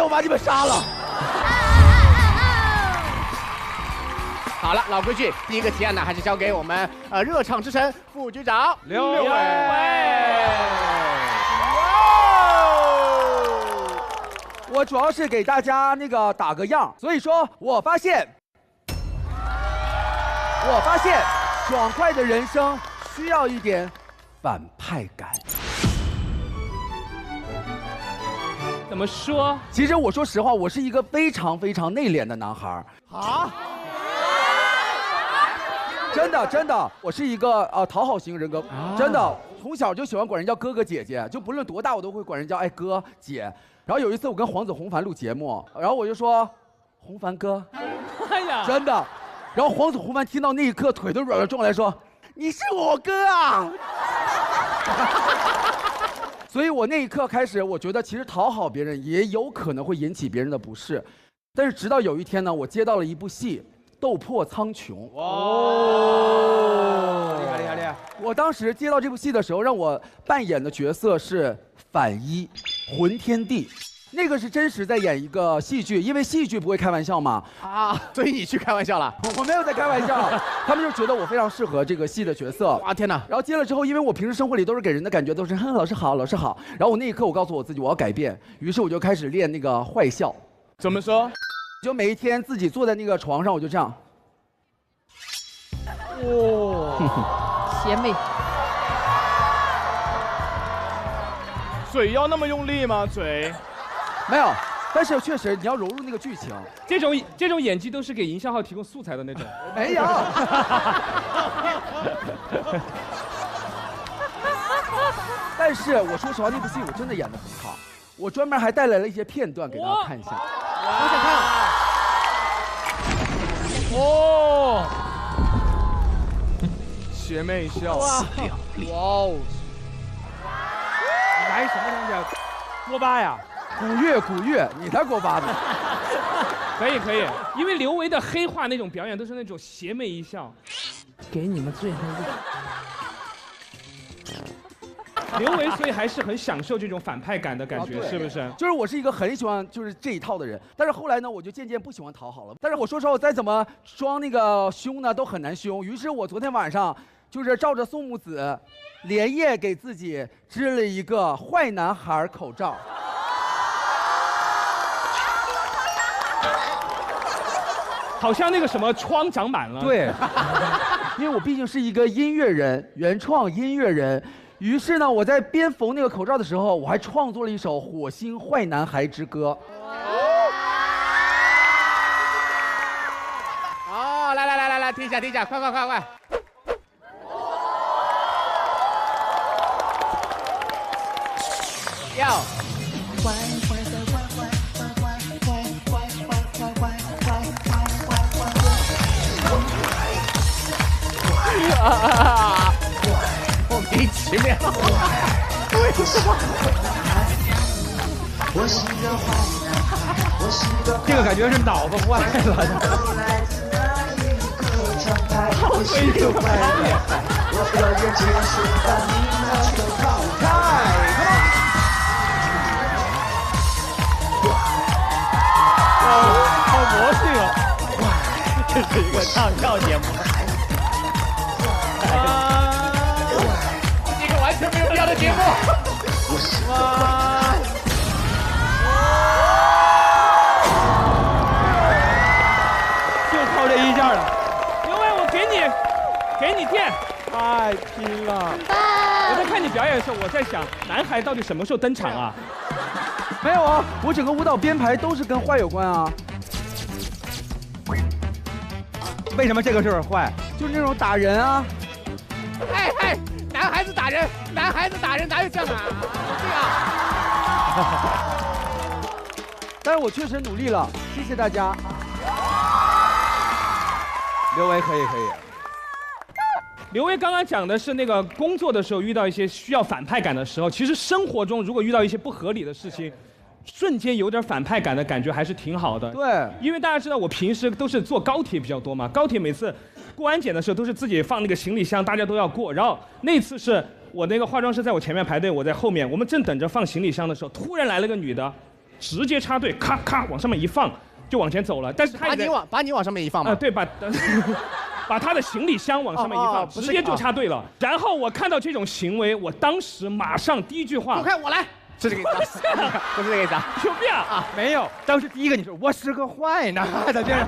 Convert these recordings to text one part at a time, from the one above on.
我把你们杀了。好了，老规矩，第一个提案呢，还是交给我们热场之神副局长刘伟。我主要是给大家打个样，所以说我发现，爽快的人生需要一点反派感。怎么说？其实我说实话，我是一个非常非常内敛的男孩啊。真的，我是一个讨好型人格，真的，从小就喜欢管人叫哥哥姐姐，就不论多大我都会管人叫哥姐。然后有一次我跟黄子弘凡录节目，然后我就说，弘凡哥，哎呀，真的。然后黄子弘凡听到那一刻腿都软了，撞来说，你是我哥啊。所以我那一刻开始，我觉得其实讨好别人也有可能会引起别人的不适。但是直到有一天呢，我接到了一部戏。斗破苍穹哦，厉害！我当时接到这部戏的时候，让我扮演的角色是反一，浑天帝。那个是真实在演一个戏剧，因为戏剧不会开玩笑嘛。所以你去开玩笑了？我没有在开玩笑，他们就觉得我非常适合这个戏的角色。哇，天哪！然后接了之后，因为我平时生活里都是给人的感觉都是老师好，老师好。然后我那一刻我告诉我自己我要改变，于是我就开始练那个坏笑。怎么说？就每一天自己坐在那个床上，我就这样。邪魅。嘴要那么用力吗？嘴？没有，但是确实你要融入那个剧情。这种演技都是给营销号提供素材的那种。没有。但是我说实话，那部戏我真的演得很好，我专门还带来了一些片段给大家看一下。我想看。哦，邪魅笑。哇哦！你来什么东西啊？锅巴呀？古月，你才锅巴呢。可以，因为刘维的黑化那种表演都是那种邪魅一笑。给你们最后一个。刘维所以还是很享受这种反派感的感觉，是不是？就是我是一个很喜欢就是这一套的人，但是后来呢，我就渐渐不喜欢讨好了。但是我说实话，我再怎么装那个凶呢，都很难凶。于是我昨天晚上就是照着宋木子，连夜给自己织了一个坏男孩口罩。好像那个什么疮长满了。对，因为我毕竟是一个音乐人，原创音乐人。于是呢，我在边缝那个口罩的时候，我还创作了一首《火星坏男孩之歌》。哦，来，听一下，快！要。莫名其妙，为什么？这个感觉是脑子坏了。好魔性啊！这是一个唱跳节目。一个完全没有必要的节目。哇！就靠这一下了。刘伟，我给你电。太拼了！我在看你表演的时候，我在想，男孩到底什么时候登场啊？没有啊，我整个舞蹈编排都是跟坏有关啊。为什么这个是坏？就是那种打人啊。哎，男孩子打人哪有这样啊？对啊。但是我确实努力了，谢谢大家。刘维可以。刘维刚刚讲的是那个工作的时候遇到一些需要反派感的时候，其实生活中如果遇到一些不合理的事情，瞬间有点反派感的感觉还是挺好的。对，因为大家知道我平时都是坐高铁比较多嘛，高铁每次过安检的时候都是自己放那个行李箱，大家都要过。然后那次是我那个化妆师在我前面排队，我在后面，我们正等着放行李箱的时候，突然来了个女的，直接插队，咔咔往上面一放就往前走了。但是他把你往上面一放嘛。对，把他的行李箱往上面一放，直接就插队了。然后我看到这种行为，我当时马上第一句话，走开，我来。是这个意思，不是这个意思啊？有病啊！没有，当时第一个你说我是个坏男孩，在这样。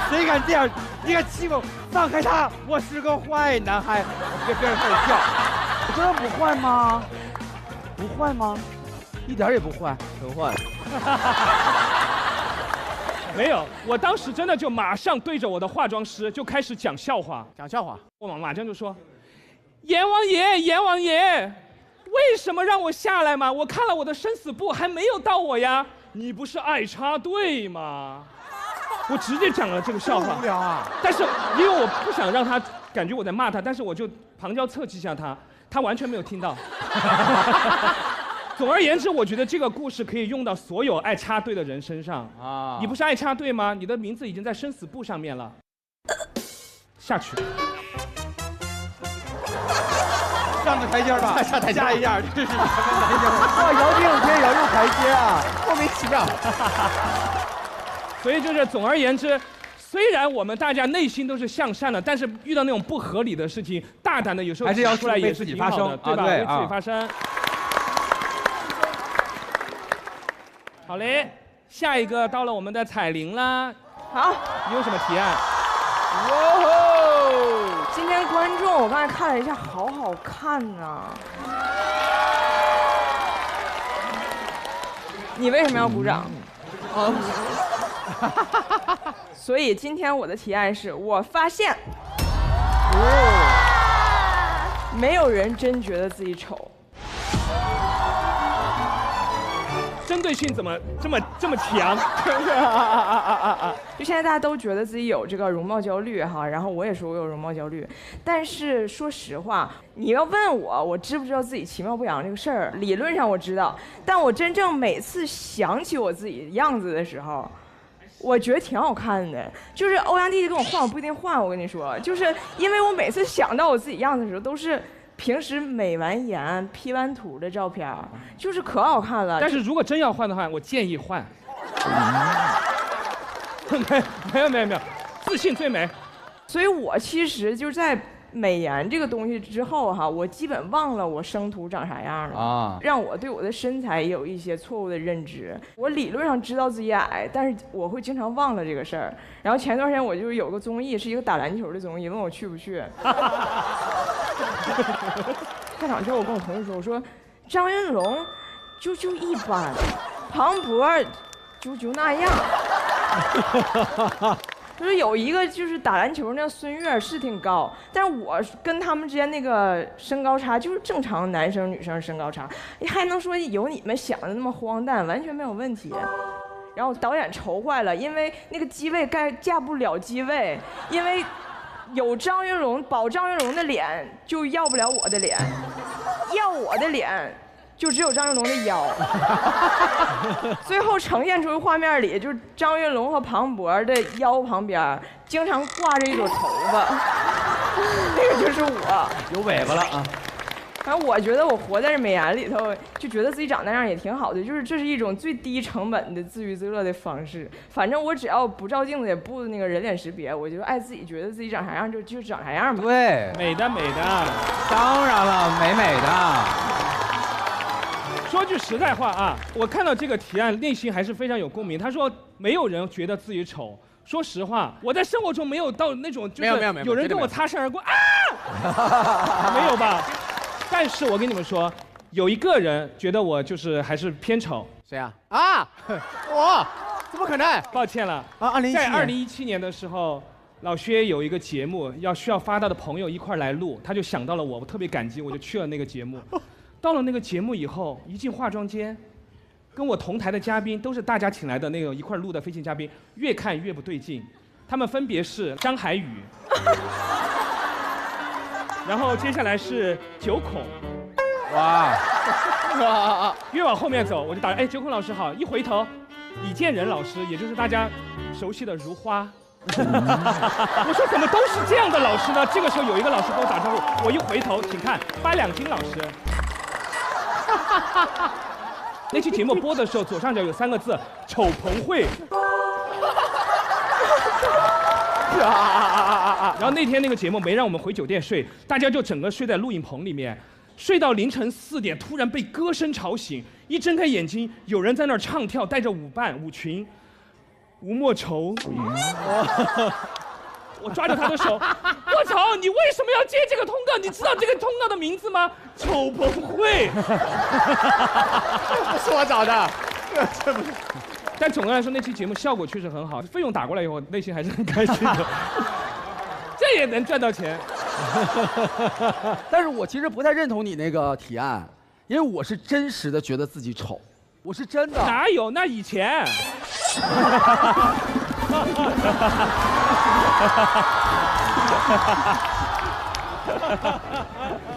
谁敢这样？你敢欺负？放开他！我是个坏男孩。别人开始笑，我真的不坏吗？不坏吗？一点也不坏，很坏。没有，我当时真的就马上对着我的化妆师就开始讲笑话。我马上就说：“阎王爷，阎王爷，为什么让我下来嘛？我看了我的生死簿还没有到我呀。你不是爱插队吗？”我直接讲了这个笑话。无聊啊！但是因为我不想让他感觉我在骂他，但是我就旁敲侧击一下他，他完全没有听到。总而言之，我觉得这个故事可以用到所有爱插队的人身上啊！你不是爱插队吗？你的名字已经在生死簿上面了。下去。上个台阶吧，下台阶下一下，这是什么台阶？哇，姚明有天也要用台阶啊，莫名其妙。所以就是总而言之，虽然我们大家内心都是向善的，但是遇到那种不合理的事情，大胆的有时候还是要出来也是挺好的，对吧？为自己发声。好嘞，下一个到了我们的彩玲啦。好，你有什么提案？哇吼！今天观众我刚才看了一下，好好看呐。你为什么要鼓掌？所以今天我的提案是，我发现，没有人真觉得自己丑。针对性怎么这么强？就现在大家都觉得自己有这个容貌焦虑哈，然后我也说我有容貌焦虑，但是说实话，你要问我知不知道自己其貌不扬这个事儿，理论上我知道，但我真正每次想起我自己的样子的时候，我觉得挺好看的。就是欧阳弟弟跟我换，我不一定换，我跟你说，就是因为我每次想到我自己样子的时候，都是平时美完颜、P 完图的照片，就是可好看了。但是如果真要换的话，我建议换。没有，自信最美。所以我其实就在美颜这个东西之后哈，我基本忘了我生图长啥样了啊，让我对我的身材也有一些错误的认知。我理论上知道自己矮，但是我会经常忘了这个事儿。然后前段时间我就有个综艺，是一个打篮球的综艺，问我去不去。开场之后我跟我同事说，我说张云龙就一般，庞博就那样。就是有一个就是打篮球那个孙悦是挺高，但是我跟他们之间那个身高差就是正常男生女生身高差，还能说有你们想的那么荒诞，完全没有问题。然后导演愁坏了，因为那个机位架不了机位，因为有张云龙保张云龙的脸，就要不了我的脸，要我的脸就只有张云龙的腰。最后呈现出的画面里，就是张云龙和庞博的腰旁边经常挂着一朵头发，那个就是我，有尾巴了啊。反正我觉得我活在这美颜里头，就觉得自己长那样也挺好的，就是这是一种最低成本的自娱自乐的方式。反正我只要不照镜子，也不那个人脸识别，我就爱自己觉得自己长啥样就长啥样吧。对，美的。当然了，美的。说句实在话啊，我看到这个提案，内心还是非常有共鸣。他说没有人觉得自己丑。说实话，我在生活中没有到那种就是有人跟我擦身而过啊，没有吧？但是我跟你们说，有一个人觉得我就是还是偏丑。谁啊？啊，我怎么可能？抱歉了啊，在2017年的时候，老薛有一个节目需要发他的朋友一块来录，他就想到了我特别感激，我就去了那个节目。到了那个节目以后，一进化妆间，跟我同台的嘉宾都是大家请来的那种一块录的飞行嘉宾，越看越不对劲。他们分别是张海宇，然后接下来是九孔，哇，越往后面走，我就打九孔老师好，一回头，李建仁老师，也就是大家熟悉的如花我说怎么都是这样的老师呢？这个时候有一个老师跟我打招呼，我一回头，请看八两金老师。那期节目播的时候，左上角有3个字“丑彭慧”。然后那天那个节目没让我们回酒店睡，大家就整个睡在录影棚里面，睡到凌晨4点，突然被歌声吵醒，一睁开眼睛，有人在那儿唱跳，带着舞伴舞裙，吴莫愁。我抓着他的手，我操！你为什么要接这个通告？你知道这个通告的名字吗？丑彭慧。不是我找的，这不是。但总的来说，那期节目效果确实很好，费用打过来以后，内心还是很开心的。这也能赚到钱。但是我其实不太认同你那个提案，因为我是真实的觉得自己丑，我是真的。哪有？那以前。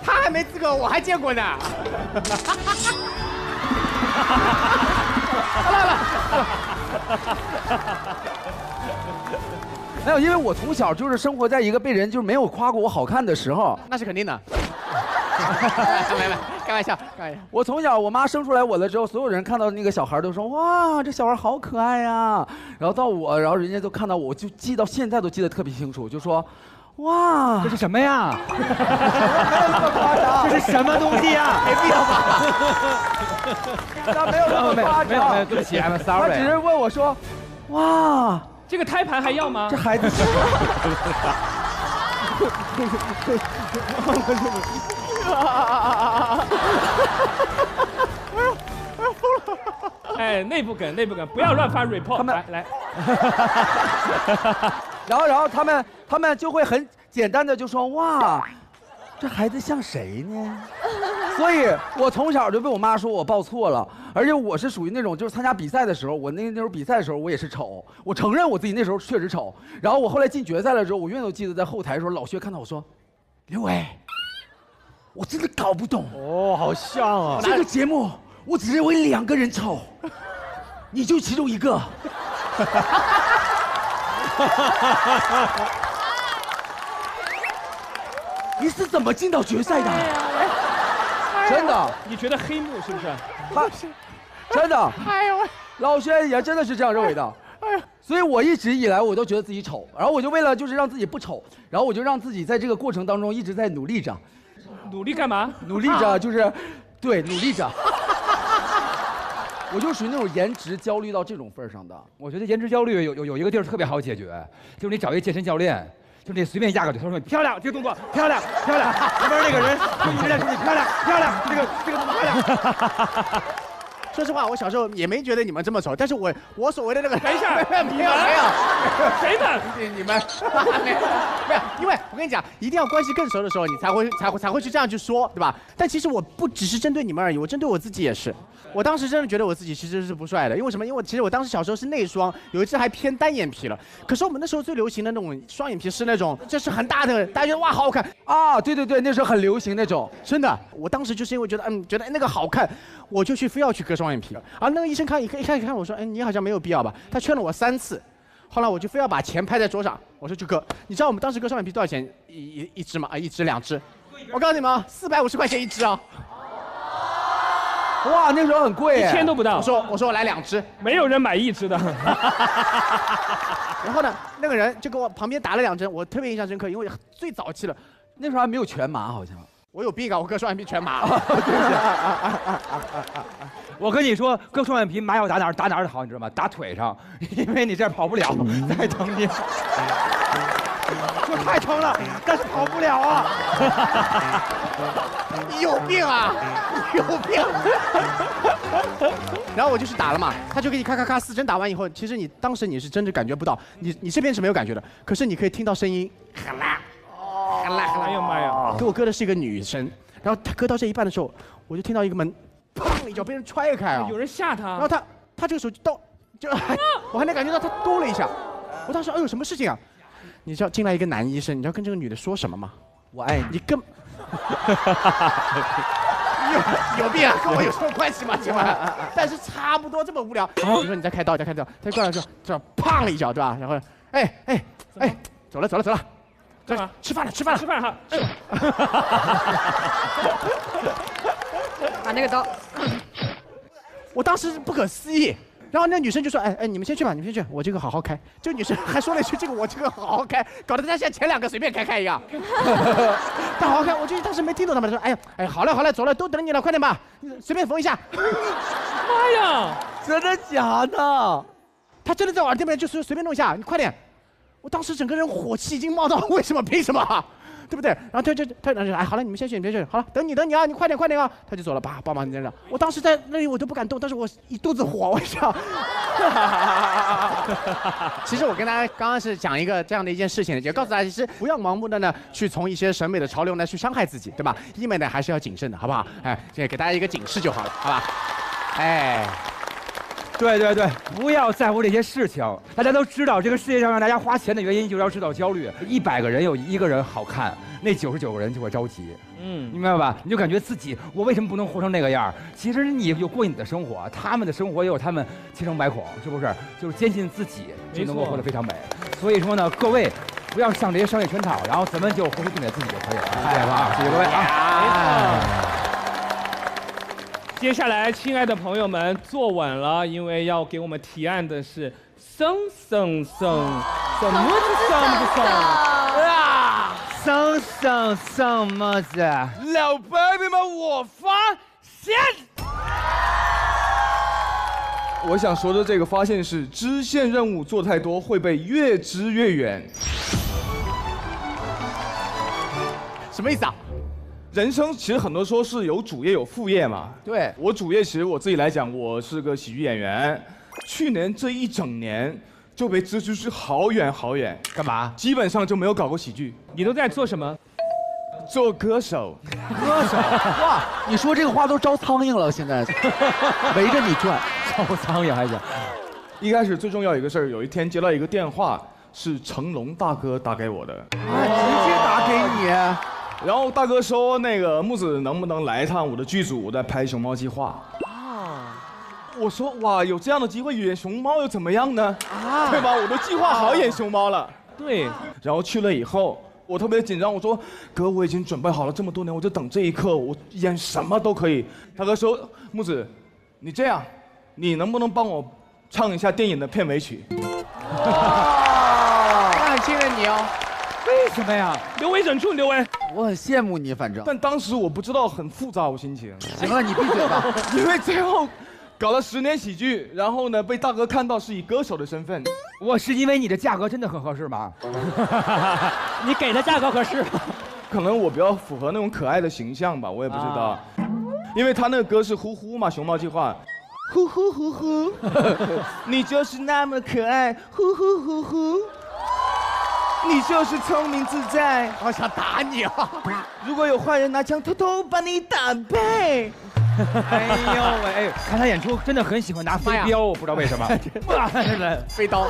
他还没资格，我还见过呢。好了。没有，因为我从小就是生活在一个被人就是没有夸过我好看的时候。那是肯定的。没，开玩笑。我从小，我妈生出来我了之后，所有人看到那个小孩都说哇，这小孩好可爱呀。然后到我，然后人家都看到我，就记到现在都记得特别清楚，就说哇，这是什么呀？没有那么夸张，这是什么东西呀？没必要吧？他没有那么夸张，没有，对不起，I'm 他 sorry。只是问我说哇，这个胎盘还要吗？这孩子。哎，内部梗，不要乱发 report。他们来，然后他们就会很简单的就说哇，这孩子像谁呢？所以我从小就被我妈说我报错了，而且我是属于那种就是参加比赛的时候，我那时候比赛的时候我也是丑，我承认我自己那时候确实丑。然后我后来进决赛了之后，我永远都记得在后台的时候，老薛看到我说，刘伟，我真的搞不懂哦，好像啊。这个节目，我只认为2个人丑，你就其中一个。你是怎么进到决赛的？真的，你觉得黑幕是不是？真的。老薛也真的是这样认为的。所以我一直以来我都觉得自己丑，然后我就为了就是让自己不丑，然后我就让自己在这个过程当中一直在努力着。努力干嘛？努力着就是，对，努力着。我就属于那种颜值焦虑到这种份儿上的。我觉得颜值焦虑有一个地儿特别好解决，就是你找一个健身教练，就是你随便压个腿，他说漂亮，这个动作漂亮，旁边那个人就一直在说你漂亮，这个动作漂亮。说实话，我小时候也没觉得你们这么丑，但是我所谓的那个，等一下，没有，谁的？你们没有，因为我跟你讲，一定要关系更熟的时候，你才会去这样去说，对吧？但其实我不只是针对你们而已，我针对我自己也是。我当时真的觉得我自己其实是不帅的，因为什么？因为其实我当时小时候是内双，有一次还偏单眼皮了。可是我们那时候最流行的那种双眼皮是那种，就是很大的，大家觉得哇好好看啊！对，那时候很流行那种，真的。我当时就是因为觉得那个好看，我就非要去割双眼皮。而那个医生一看我说，你好像没有必要吧？他劝了我3次，后来我就非要把钱拍在桌上，我说去割。你知道我们当时割双眼皮多少钱一支吗？一支2支，我告诉你们啊，450块钱1支啊。哇，那时候很贵，1000都不到。我说我来2支，没有人买1支的。然后呢，那个人就给我旁边打了2针，我特别印象深刻，因为最早期了，那时候还没有全麻，好像。我有病啊！我割双眼皮全麻。我跟你说，割双眼皮麻药打哪儿好，你知道吗？打腿上，因为你这样跑不了，太疼你。说太疼了，但是跑不了啊。你有病啊！有病。然后我就去打了嘛，他就给你咔4针打完以后，其实当时你是真的感觉不到，你这边是没有感觉的，可是你可以听到声音，喊啦，哎呀妈呀！给我割的是一个女生，然后他割到这一半的时候，我就听到一个门，砰一脚被人踹开啊！有人吓他。然后他这个手就我还能感觉到他哆了一下，我当时哎呦什么事情啊？你知道进来一个男医生，你知道跟这个女的说什么吗？我爱你。你根有病啊！跟我有什么关系吗？请问？但是差不多这么无聊。然后你说你再开刀，他过来说这砰一脚，对吧？然后哎，走了，干嘛？吃饭了。吃饭哈。哎呦，把那个刀。我当时不可思议。然后那女生就说：“哎，你们先去吧，我这个好好开。”这个女生还说了一句：“我这个好好开。”搞得大家像前2个随便开一样。她好好开，我就当时没听懂他们说：“哎，好了，走了，都等你了，快点吧，随便缝一下。”妈呀！真的假的？她真的在我耳边就说随便弄一下，你快点。我当时整个人火气已经冒到，为什么？凭什么？对不对？然后他好了，你们先去，好了，等你啊，你快点啊！他就走了，帮忙这样。我当时在那里我都不敢动，但是我一肚子火，我想。其实我跟大家刚刚是讲一个这样的一件事情，也告诉大家，其实不要盲目的呢去从一些审美的潮流呢去伤害自己，对吧？医美呢还是要谨慎的，好不好？哎，这给大家一个警示就好了，好吧？哎。对，不要在乎这些事情。大家都知道，这个世界上让大家花钱的原因就是要制造焦虑。100个人有1个人好看，那99个人就会着急。明白吧？你就感觉自己，我为什么不能活成那个样？其实你有过你的生活，他们的生活也有他们千疮百孔，是不是？就是坚信自己就能够活得非常美。所以说呢，各位不要上这些商业圈套，然后咱们就活出自己就可以了。好吧？谢谢各位啊。接下来，亲爱的朋友们，坐稳了，因为要给我们提案的是什么子？老 baby 们，我发现。我想说的这个发现是，支线任务做太多会被越支越远。什么意思啊？人生其实很多说是有主业有副业嘛。对，我主业其实我自己来讲，我是个喜剧演员。去年这一整年就被支出去好远好远。干嘛？基本上就没有搞过喜剧。你都在做什么？做歌手。哇，你说这个话都招苍蝇了，现在围着你转，招苍蝇还行。一开始最重要一个事儿，有一天接到一个电话，是成龙大哥打给我的。直接打给你。然后大哥说：“那个木子能不能来一趟我的剧组？我在拍《熊猫计划》。”我说：“哇，有这样的机会演熊猫又怎么样呢？对吧？我的计划好演熊猫了。”对。然后去了以后，我特别紧张，我说：“哥，我已经准备好了这么多年，我就等这一刻，我演什么都可以。”大哥说：“木子，你这样，你能不能帮我唱一下电影的片尾曲？”他很信任你哦。为什么呀？刘维忍住，刘维。我很羡慕你，反正。但当时我不知道，很复杂，我心情。行了，你闭嘴吧。因为最后搞了10年喜剧，然后呢被大哥看到是以歌手的身份。我是因为你的价格真的很合适吗？你给的价格合适吗？可能我比较符合那种可爱的形象吧，我也不知道。因为他那个歌是呼呼嘛，熊猫计划。呼呼呼呼，你就是那么可爱，呼呼呼呼。你就是聪明自在，好想打你啊！如果有坏人拿枪偷偷把你打败。哎呦喂！看他演出真的很喜欢拿飞镖，我不知道为什么。飞刀。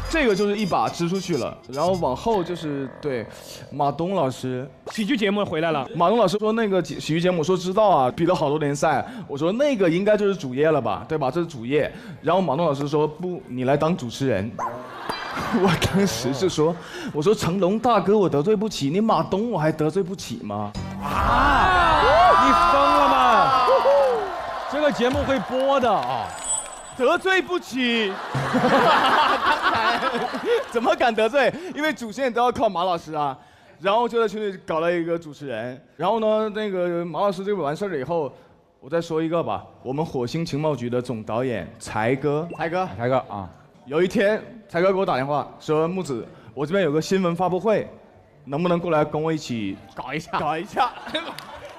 这个就是一把支出去了，然后往后就是对，马东老师喜剧节目回来了。马东老师说那个喜剧节目，我说知道啊，比了好多联赛。我说那个应该就是主业了吧，对吧？这是主业。然后马东老师说不，你来当主持人。我当时就说，我说成龙大哥我得罪不起，你马东我还得罪不起吗？啊！你疯了吗？这个节目会播的啊！得罪不起，当然，怎么敢得罪？因为主线都要靠马老师啊。然后就在群里搞了一个主持人，然后呢，那个马老师这个完事儿了以后，我再说一个吧，我们火星情报局的总导演才哥啊，有一天才哥给我打电话说，木子，我这边有个新闻发布会，能不能过来跟我一起搞一下？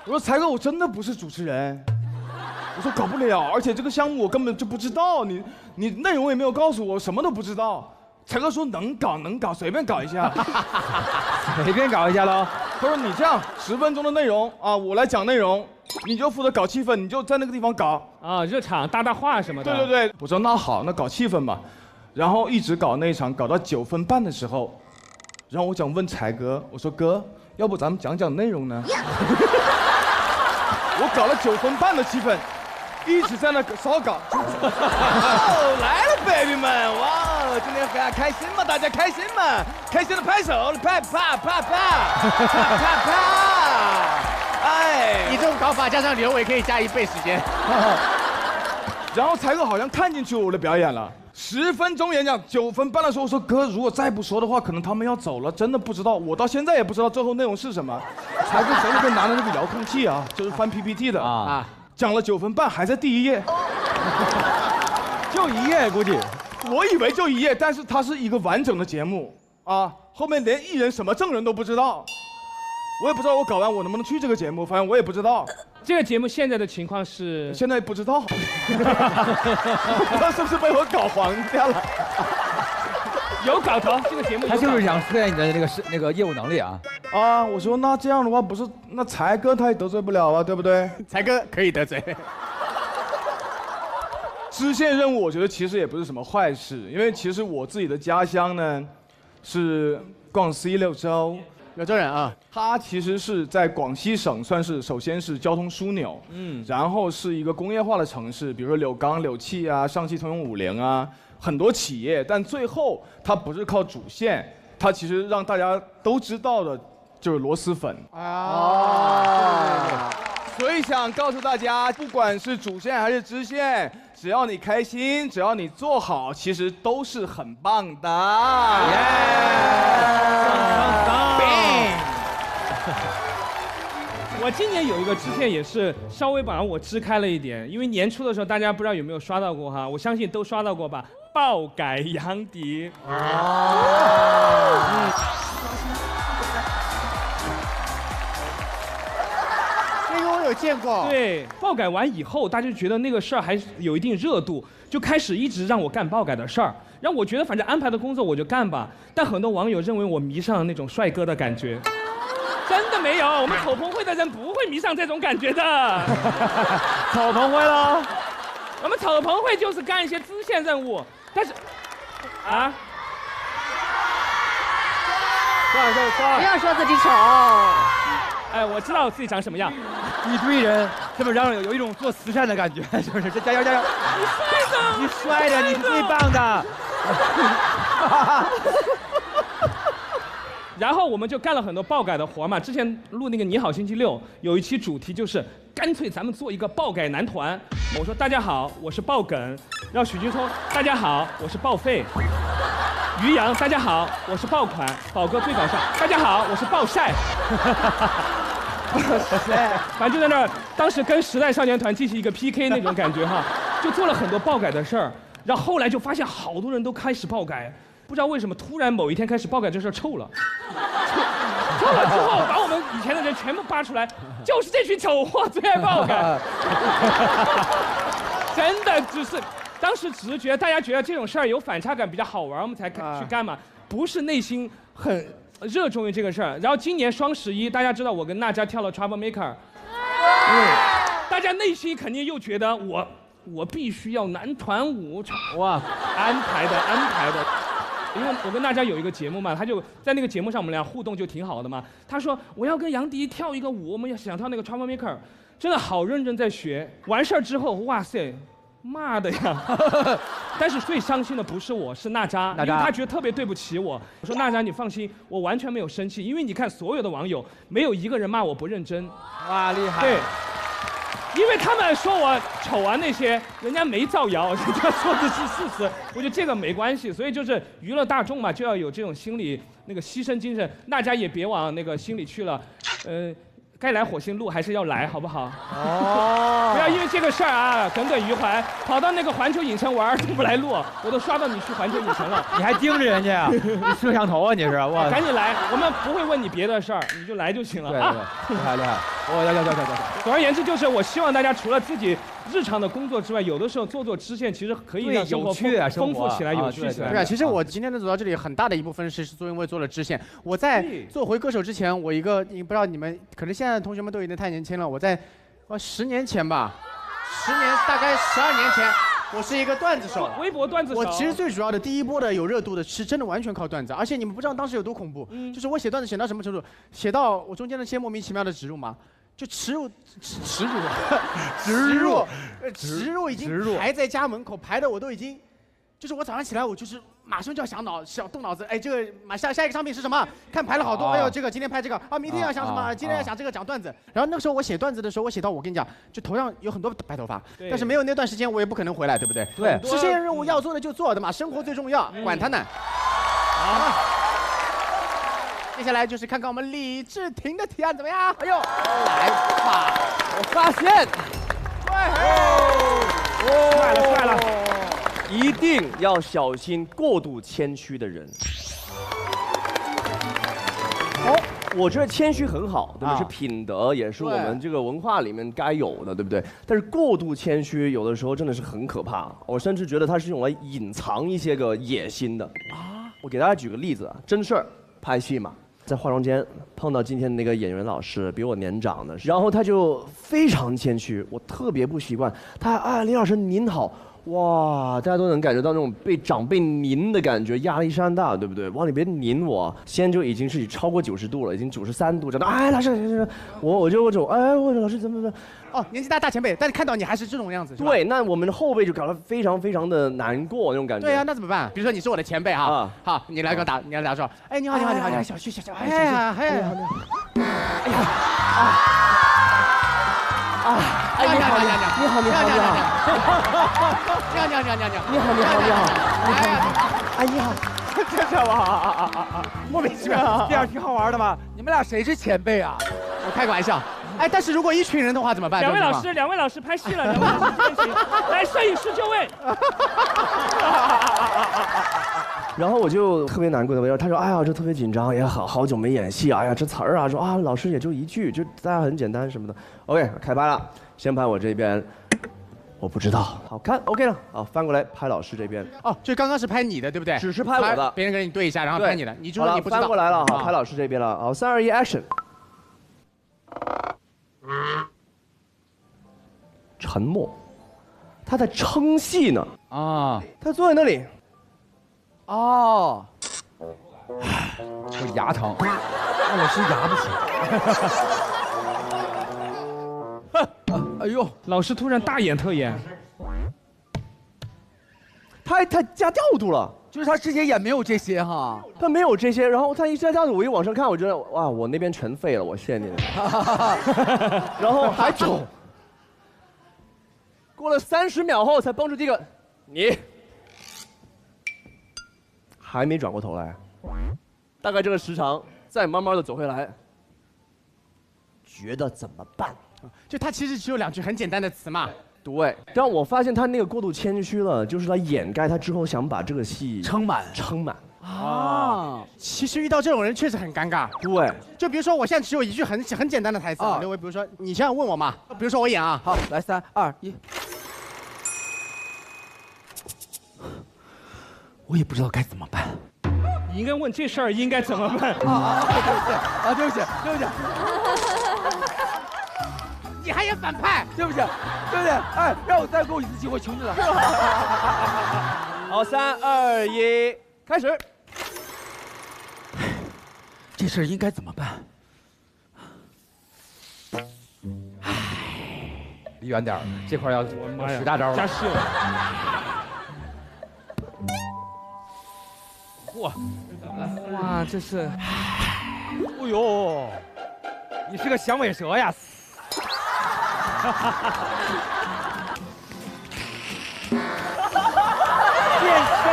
我说才哥，我真的不是主持人。我说搞不了，而且这个项目我根本就不知道，你内容也没有告诉我，什么都不知道。才哥说能搞，随便搞一下，随便搞一下喽。他说你这样10分钟的内容啊，我来讲内容，你就负责搞气氛，你就在那个地方搞啊，热场搭话什么的。对，我说那好，那搞气氛吧。然后一直搞那一场，搞到9分半的时候，然后我想问才哥，我说哥，要不咱们讲内容呢？我搞了9分半的气氛。一直在那烧稿。哦，来了，baby 们，哇，今天很开心吗？大家开心吗？开心的拍手，拍啪啪啪啪啪啪！哎，你这种搞法加上刘伟可以加1倍时间。然后才哥好像看进去我的表演了。10分钟演讲，9分半的时候我说哥，如果再不说的话，可能他们要走了，真的不知道，我到现在也不知道最后内容是什么。才哥手里边拿着那个遥控器啊，就是翻 PPT 的啊，讲了9分半，还在第1页，就1页估计。我以为就1页，但是它是一个完整的节目啊，后面连艺人什么证人都不知道，我也不知道我搞完我能不能去这个节目，反正我也不知道。这个节目现在的情况是，现在不知道，不知道是不是被我搞黄掉了。有搞头，这个节目他就是想测验你的那个业务能力啊。啊，我说那这样的话，不是那才哥他也得罪不了啊，对不对？才哥可以得罪。支线任务我觉得其实也不是什么坏事，因为其实我自己的家乡呢是广西柳州。柳州人啊，它其实是在广西省算是首先是交通枢纽，然后是一个工业化的城市，比如说柳钢、柳汽啊、上汽通用50啊，很多企业，但最后它不是靠主线，它其实让大家都知道的就是螺蛳粉啊。所以想告诉大家，不管是主线还是支线，只要你开心，只要你做好，其实都是很棒的。我今年有一个支线也是稍微把我支开了一点，因为年初的时候大家不知道有没有刷到过哈，我相信都刷到过吧，爆改杨迪。那个我有见过。对，爆改完以后，大家就觉得那个事儿还有一定热度，就开始一直让我干爆改的事儿，让我觉得反正安排的工作我就干吧。但很多网友认为我迷上了那种帅哥的感觉。真的没有，我们口棚会的人不会迷上这种感觉的。口棚会喽？我们口棚会就是干一些支线任务，但是，啊，不要说自己丑。哎，我知道我自己长什么样。一堆人这么嚷嚷，有一种做慈善的感觉，就是这加油加油！你帅的，你是最棒的。然后我们就干了很多爆改的活嘛。之前录那个《你好星期六》，有一期主题就是干脆咱们做一个爆改男团。我说大家好，我是爆梗。然后许君聪，大家好，我是爆废。于洋，大家好，我是爆款。宝哥最搞笑，大家好，我是爆晒。反正就在那儿，当时跟时代少年团进行一个 PK 那种感觉哈，就做了很多爆改的事儿。然后后来就发现好多人都开始爆改。不知道为什么，突然某一天开始爆改这事儿臭了，臭了之后，把我们以前的人全部扒出来，就是这群丑货最爱爆改，真的只是当时只是觉得大家觉得这种事儿有反差感比较好玩，我们才去干嘛，不是内心很热衷于这个事儿。然后今年双11，大家知道我跟娜扎跳了 Trouble Maker， 大家内心肯定又觉得我必须要男团舞，哇，安排的。因为我跟大家有一个节目嘛，他就在那个节目上我们俩互动就挺好的嘛。他说我要跟杨迪跳一个舞，我们想跳那个 Trouble Maker， 真的好认真在学。完事儿之后，哇塞，骂的呀！但是最伤心的不是我，是娜扎，因为他觉得特别对不起我。我说娜扎，你放心，我完全没有生气，因为你看所有的网友没有一个人骂我不认真。哇，厉害！对。因为他们说我丑啊那些，人家没造谣，人家说的是事实，我觉得这个没关系，所以就是娱乐大众嘛，就要有这种心理那个牺牲精神，大家也别往那个心里去了，该来火星录还是要来，好不好？哦，不要因为这个事儿啊耿耿于怀，跑到那个环球影城玩都不来录，我都刷到你去环球影城了，你还盯着人家啊？你摄像头啊你是？哇！赶紧来，我们不会问你别的事儿，你就来就行了啊！对，厉害厉害！要。总而言之，就是我希望大家除了自己日常的工作之外，有的时候做支线，其实可以让生活丰富起来、有趣起来。对啊，其实我今天能走到这里，很大的一部分是因为做了支线。我在做回歌手之前，你不知道你们可能现在的同学们都有点太年轻了。我在10年前吧，10年大概12年前，我是一个段子手，微博段子手。我其实最主要的第一波的有热度的是真的完全靠段子，而且你们不知道当时有多恐怖，就是我写段子写到什么程度，写到我中间那些莫名其妙的植入嘛。就植入已经排在家门口，排的我都已经，就是我早上起来我就是马上就要动脑子，哎，这个下一个商品是什么？看排了好多，哎呦，这个今天拍这个啊，明天要想什么？今天要想这个讲段子。然后那个时候我写段子的时候，我写到我跟你讲，就头上有很多白头发，但是没有那段时间我也不可能回来，对不对？对，实现任务要做的就做的嘛，生活最重要，管他呢。好。接下来就是看看我们李治廷的提案怎么样？哎呦，来吧！我发现，帅了，一定要小心过度谦虚的人。我觉得谦虚很好，对吧？是品德，也是我们这个文化里面该有的，对不对？但是过度谦虚有的时候真的是很可怕，我甚至觉得它是用来隐藏一些个野心的啊。我给大家举个例子啊，真事儿，拍戏嘛。在化妆间碰到今天的那个演员老师，比我年长的，然后他就非常谦虚，我特别不习惯。他啊，李老师您好，哇，大家都能感觉到那种被长辈您的感觉，压力山大，对不对？哇，你别您我，现在就已经是超过90度了，已经93度，这样。哎，老师，我就哎，我老师怎么？哦，年纪大前辈，但是看到你还是这种样子，是吧？对，那我们的后辈就搞得非常非常的难过那种感觉。对呀，那怎么办？比如说你是我的前辈哈，好，你来说，哎，你好，小旭，哎呀，哎呀，哎，你好，哎，你好，这是我，莫名其妙，这样挺好玩的嘛。你们俩谁是前辈啊？我开个玩笑。哎，但是如果一群人的话怎么办？两位老师拍戏了，两位老师练习，来，摄影师就位。然后我就特别难过的，他说：“哎呀，这特别紧张，也好久没演戏，哎呀，这词儿啊，说啊，老师也就一句，就大家很简单什么的。”OK， 开拍了，先拍我这边，我不知道，好看 OK 了，好，翻过来拍老师这边。哦，就刚刚是拍你的，对不对？只是拍我的，别人跟你对一下，然后拍你的，你就说你不知道。翻过来了，好，拍老师这边了，好，3、2、1 ，Action。沉默，他在撑戏呢啊！他坐在那里，哦，我牙疼，老师牙不行。哎呦，老师突然大演特演，他加调度了，就是他之前也没有这些哈，他没有这些，然后他一加调度，我一往上看，我觉得哇，我那边全废了，我谢谢你了，然后还走。过了30秒后，才蹦出这个，你还没转过头来，大概这个时长，再慢慢的走回来，觉得怎么办？就他其实只有2句很简单的词嘛。对，但我发现他那个过度谦虚了，就是他掩盖他之后想把这个戏撑满啊。其实遇到这种人确实很尴尬。对，就比如说我现在只有一句很简单的台词啊，刘维，比如说你这样问我嘛，比如说我演啊，好，来3、2、1。我也不知道该怎么办。你应该问这事儿应该怎么办？对不起。你还演反派？对不起。哎，让我再给我一次机会，求你了。好，3、2、1，开始。这事儿应该怎么办？离远点儿，这块要使大招了。加戏了。哇，这是，哎呦，你是个响尾蛇呀！变身。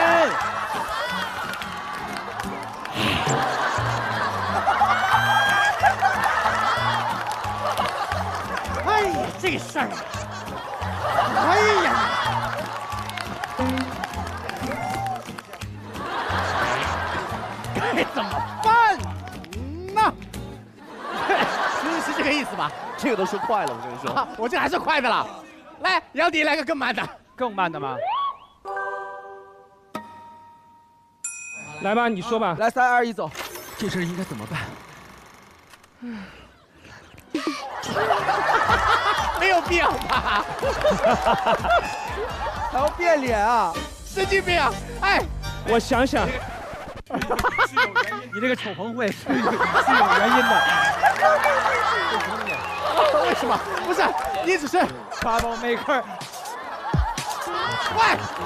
哎呀，这个事儿啊！哎呀！该怎么办呢？是这个意思吧？这个都说快了，我跟你说，我这还是快的了。来，杨迪来个更慢的。更慢的吗？来吧，你说吧。来3、2、1，走。这事儿应该怎么办？没有必要吧？还要变脸啊！神经病啊！哎，我想想。你这个丑朋会是有原因的。什么？不是，你只是 trouble maker。喂，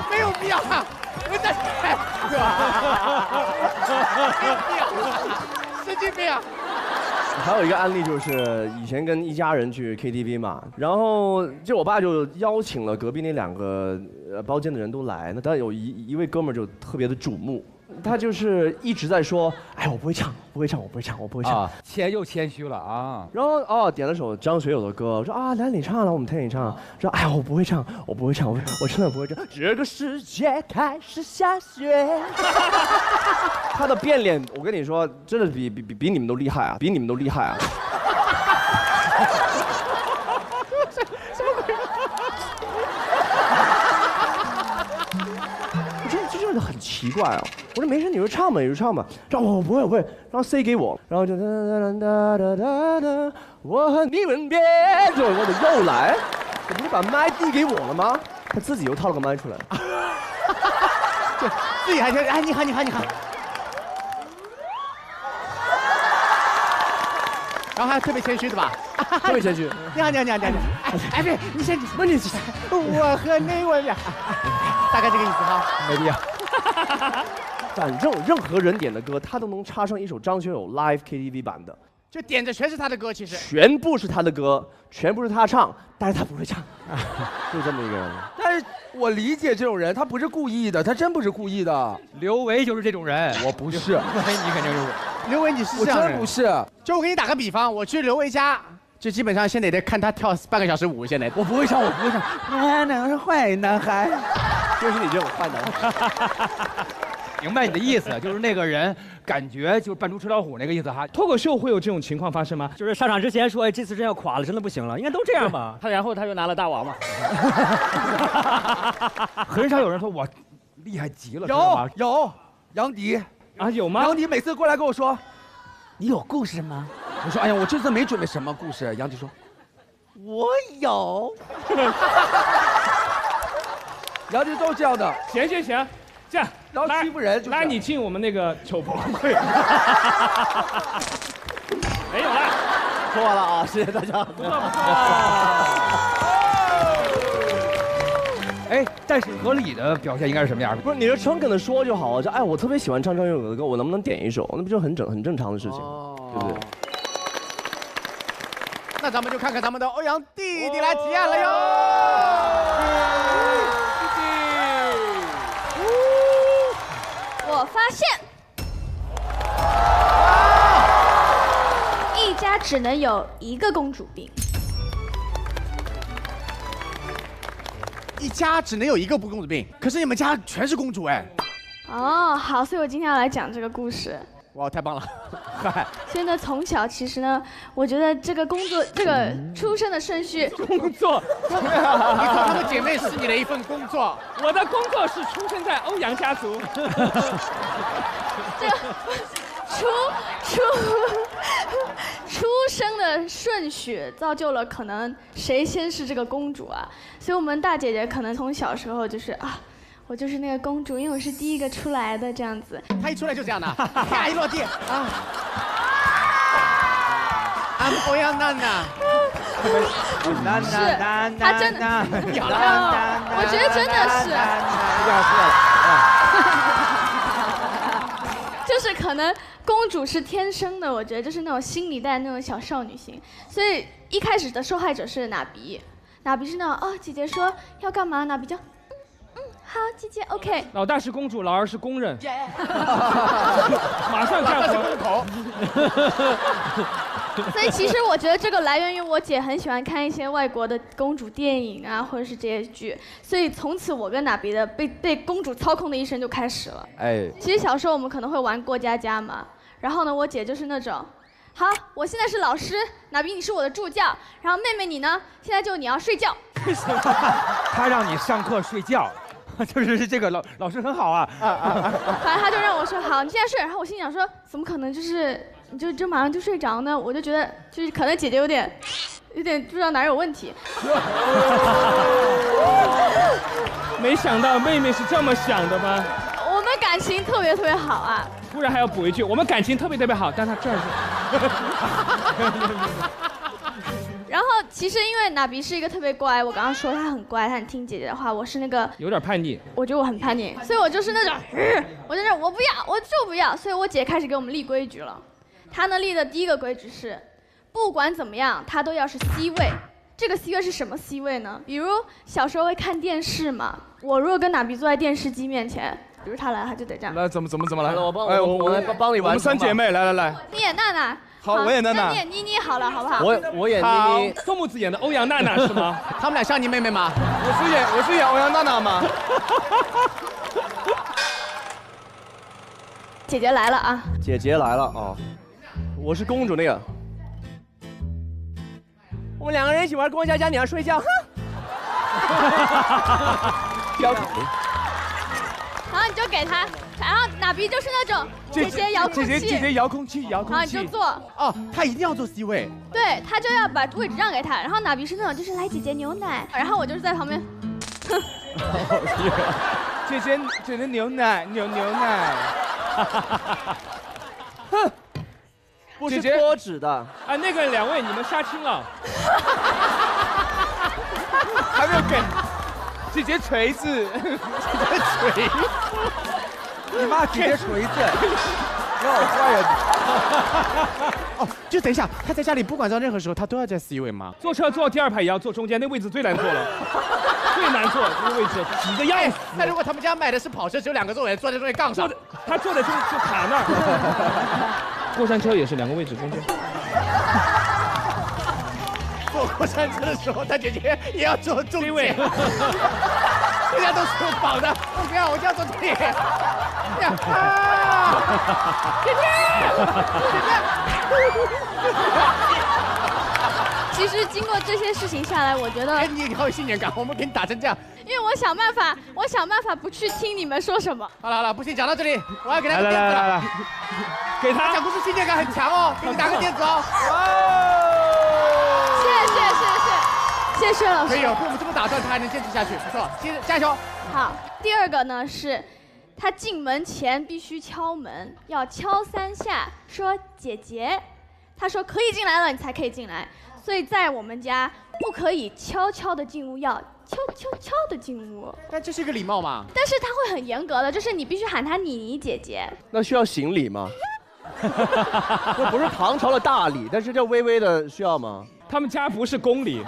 没有必要啊！不是，神经病啊！还有一个案例就是以前跟一家人去 KTV 嘛，然后就我爸就邀请了隔壁那2个包间的人都来，那当然有一位哥们儿就特别的瞩目，他就是一直在说，哎，我不会唱，不会唱，我不会唱，我不会唱，啊，又谦虚了啊。然后点了首张学友的歌，我说啊，来你唱了，我们听你唱。说哎呀，我不会唱，我不会唱，我真的不会唱。这个世界开始下雪。他的变脸，我跟你说，真的比你们都厉害啊，比你们都厉害啊。什么鬼？我这就是很奇怪啊！我说没事，你就唱吧，你就唱吧。让我不会，然后塞给我，然后就我和你吻别，就我的又来，这不是把麦递给我了吗？他自己又套了个麦出来，对，自己还哎，你好。然后还特别谦虚的吧？特别谦虚。你好。哎，别，你先，问你，我和你吻别，大概这个意思哈。没必要。反正任何人点的歌，他都能插上一首张学友 live KTV 版的，就点的全是他的歌，其实全部是他的歌，全部是他唱，但是他不会唱，就这么一个人。但是我理解这种人，他不是故意的，他真不是故意的。刘维就是这种人，我不是，你肯定就是。刘维，你是我这样的人？真不是。就我给你打个比方，我去刘维家，就基本上现在得看他跳半个小时舞。现在我不会唱，我不会唱。男人是坏男孩，就是你这种坏男孩。明白你的意思，就是那个人感觉就是扮猪吃老虎那个意思哈。脱口秀会有这种情况发生吗？就是上场之前说，哎，这次真要垮了，真的不行了，应该都这样吧？然后他就拿了大王嘛。很少有人说我厉害极了。有，杨迪啊，有吗？杨迪每次过来跟我说，你有故事吗？我说，哎呀，我这次没准备什么故事。杨迪说，我有。杨迪都是这样的。行。这样，然后欺负人，拉你进我们那个糗婆会。没有了，说完了啊，谢谢大家。不错。哎，但是合理的表现应该是什么样的？不是，你就诚恳的说就好了。就哎，我特别喜欢唱张学友的歌，我能不能点一首？那不就很正常的事情，对不对？那咱们就看看咱们的欧阳弟弟来体验了哟。我发现，一家只能有一个公主病。一家只能有一个公主病，可是你们家全是公主哎。哦，好，所以我今天要来讲这个故事。哇，太棒了！所以呢，从小其实呢，我觉得这个工作，这个出生的顺序，工作，你看她们姐妹是你的一份工作。我的工作是出生在欧阳家族。这个出生的顺序造就了可能谁先是这个公主啊，所以我们大姐姐可能从小时候就是啊。我就是那个公主，因为我是第一个出来的，这样子。她一出来就这样的，啪一落地啊！I'm 欧阳娜娜。是，她真的，我觉得真的是。就是可能公主是天生的，我觉得就是那种心里带那种小少女心，所以一开始的受害者是娜比，娜比是那种哦，姐姐说要干嘛，娜比就。好，姐姐 ，OK。老大是公主，老二是工人。马上干活。所以其实我觉得这个来源于我姐很喜欢看一些外国的公主电影啊，或者是这些剧，所以从此我跟娜比的被公主操控的一生就开始了。哎，其实小时候我们可能会玩过家家嘛，然后呢，我姐就是那种。好，我现在是老师，娜比你是我的助教，然后妹妹你呢，现在就你要睡觉。他让你上课睡觉。就是这个老师很好啊，反正他就让我说好，你现在睡。然后我心想说，怎么可能就是你就马上就睡着呢？我就觉得就是可能姐姐有点不知道哪儿有问题。没想到妹妹是这么想的吗？我们感情特别好啊。突然还要补一句，我们感情特别好，但他这儿是。然后其其实因为娜比是一个特别乖，我刚刚说她很乖，她很听姐姐的话，我是那个有点叛逆。我觉得我很叛逆，所以我就是那种，我在那我不要，我就不要，所以我姐开始给我们立规矩了。她呢立的第一个规矩是，不管怎么样，她都要是 C 位。这个 C 位是什么 C 位呢？比如小时候会看电视嘛，我如果跟娜比坐在电视机面前，比如她来，她就得这样。来，怎么来？我来帮你玩。我们3姐妹，来。你演娜娜。好，我演娜娜。你演妮妮好了，好不好？我演妮妮。宋木子演的欧阳娜娜是吗？他们俩像你妹妹吗？我是演欧阳娜娜吗？姐姐来了啊！姐姐来了啊！我是公主那个。我们2个人一起玩过家家，你要睡觉，哼！然后你就给他，然后娜比就是那种姐姐遥控器，姐姐遥控器，然后你就坐。哦，他一定要坐 C 位。对，他就要把位置让给他，然后娜比是那种就是来姐姐牛奶，然后我就是在旁边，哼。姐姐牛奶，牛奶。哼。不是脱脂的啊！那个2位你们杀青了，还没有给姐姐锤子，锤，你妈姐姐锤子，你好坏呀！哦，就等一下，他在家里不管到任何时候，他都要在 C 位吗？坐车坐第2排也要坐中间，那位置最难坐了，最难坐那个位置，挤得要死。那如果他们家买的是跑车，只有2个座位，坐在中间杠上，他坐的就卡那儿。过山车也是2个位置中间。坐过山车的时候，他姐姐也要坐中间。大家都是绑的，我不要，我就要坐这里。姐姐，其实经过这些事情下来，我觉得，你好有信念感，我们给你打成这样。因为我想办法不去听你们说什么。好了，不行，讲到这里，我要给他个垫子了。给他讲故事信念感很强哦，给你打个垫子哦。谢谢老师。可以哦，被我们这么打断，他还能坚持下去，不错，接着加油。好，第2个呢是，他进门前必须敲门，要敲3下，说姐姐，他说可以进来了，你才可以进来。所以在我们家不可以悄悄的进屋，要悄的进屋。但这是一个礼貌嘛？但是他会很严格的，就是你必须喊他妮姐姐。那需要行礼吗？这不是唐朝的大礼，但是这微微的需要吗？他们家不是公礼。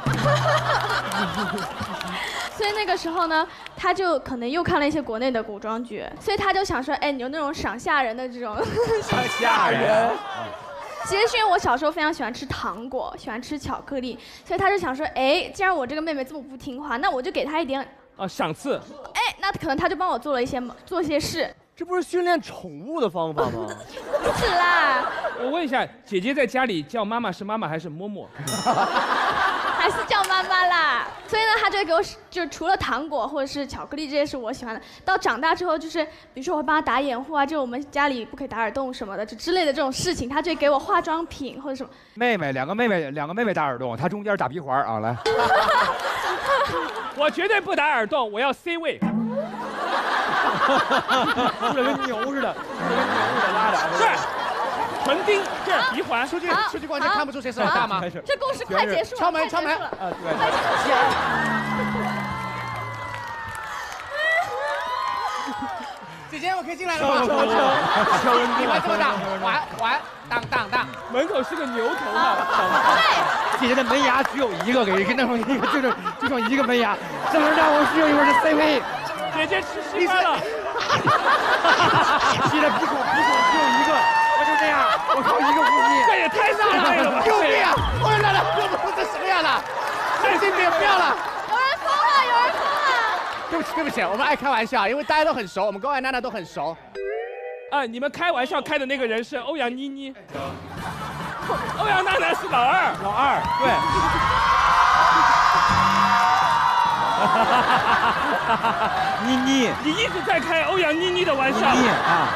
所以那个时候呢，他就可能又看了一些国内的古装剧，所以他就想说，哎，你有那种赏吓人的这种。赏吓人。其实是因为我小时候非常喜欢吃糖果，喜欢吃巧克力，所以他就想说，哎，既然我这个妹妹这么不听话，那我就给她一点赏赐。哎，那可能他就帮我做一些事。这不是训练宠物的方法吗？不是啦。我问一下，姐姐在家里叫妈妈是妈妈还是嬷嬷？还是叫妈妈啦。所以呢，他就会给我，就除了糖果或者是巧克力这些是我喜欢的。到长大之后，就是比如说我会帮他打掩护啊，就我们家里不可以打耳洞什么的，就之类的这种事情，他就会给我化妆品或者什么。两个妹妹打耳洞，他中间打鼻环啊，来。我绝对不打耳洞，我要 C 位。这跟牛似的，拉着。是。唇钉，这是鼻环。出去逛街看不出谁是老大吗？这故事快结束了。敲门。啊，对。姐姐，我可以进来了吗？你玩这么大，玩，当。门口是个牛头嘛。姐姐的门牙只有一个，给弄成一个，就剩一个门牙，这能让我使用一会儿是 C 位。姐姐吃西瓜了。姐姐鼻孔只有一个，我就这样，我靠一个呼吸。这也太大了吧！救命啊！我的奶奶，这什么样的？神经病，不要了！有人疯了！对不起，我们爱开玩笑，因为大家都很熟，我们跟欧阳娜娜都很熟。你们开玩笑开的那个人是欧阳妮妮，欧阳娜娜是老二，对。妮妮，你一直在开欧阳妮妮的玩笑。妮妮啊，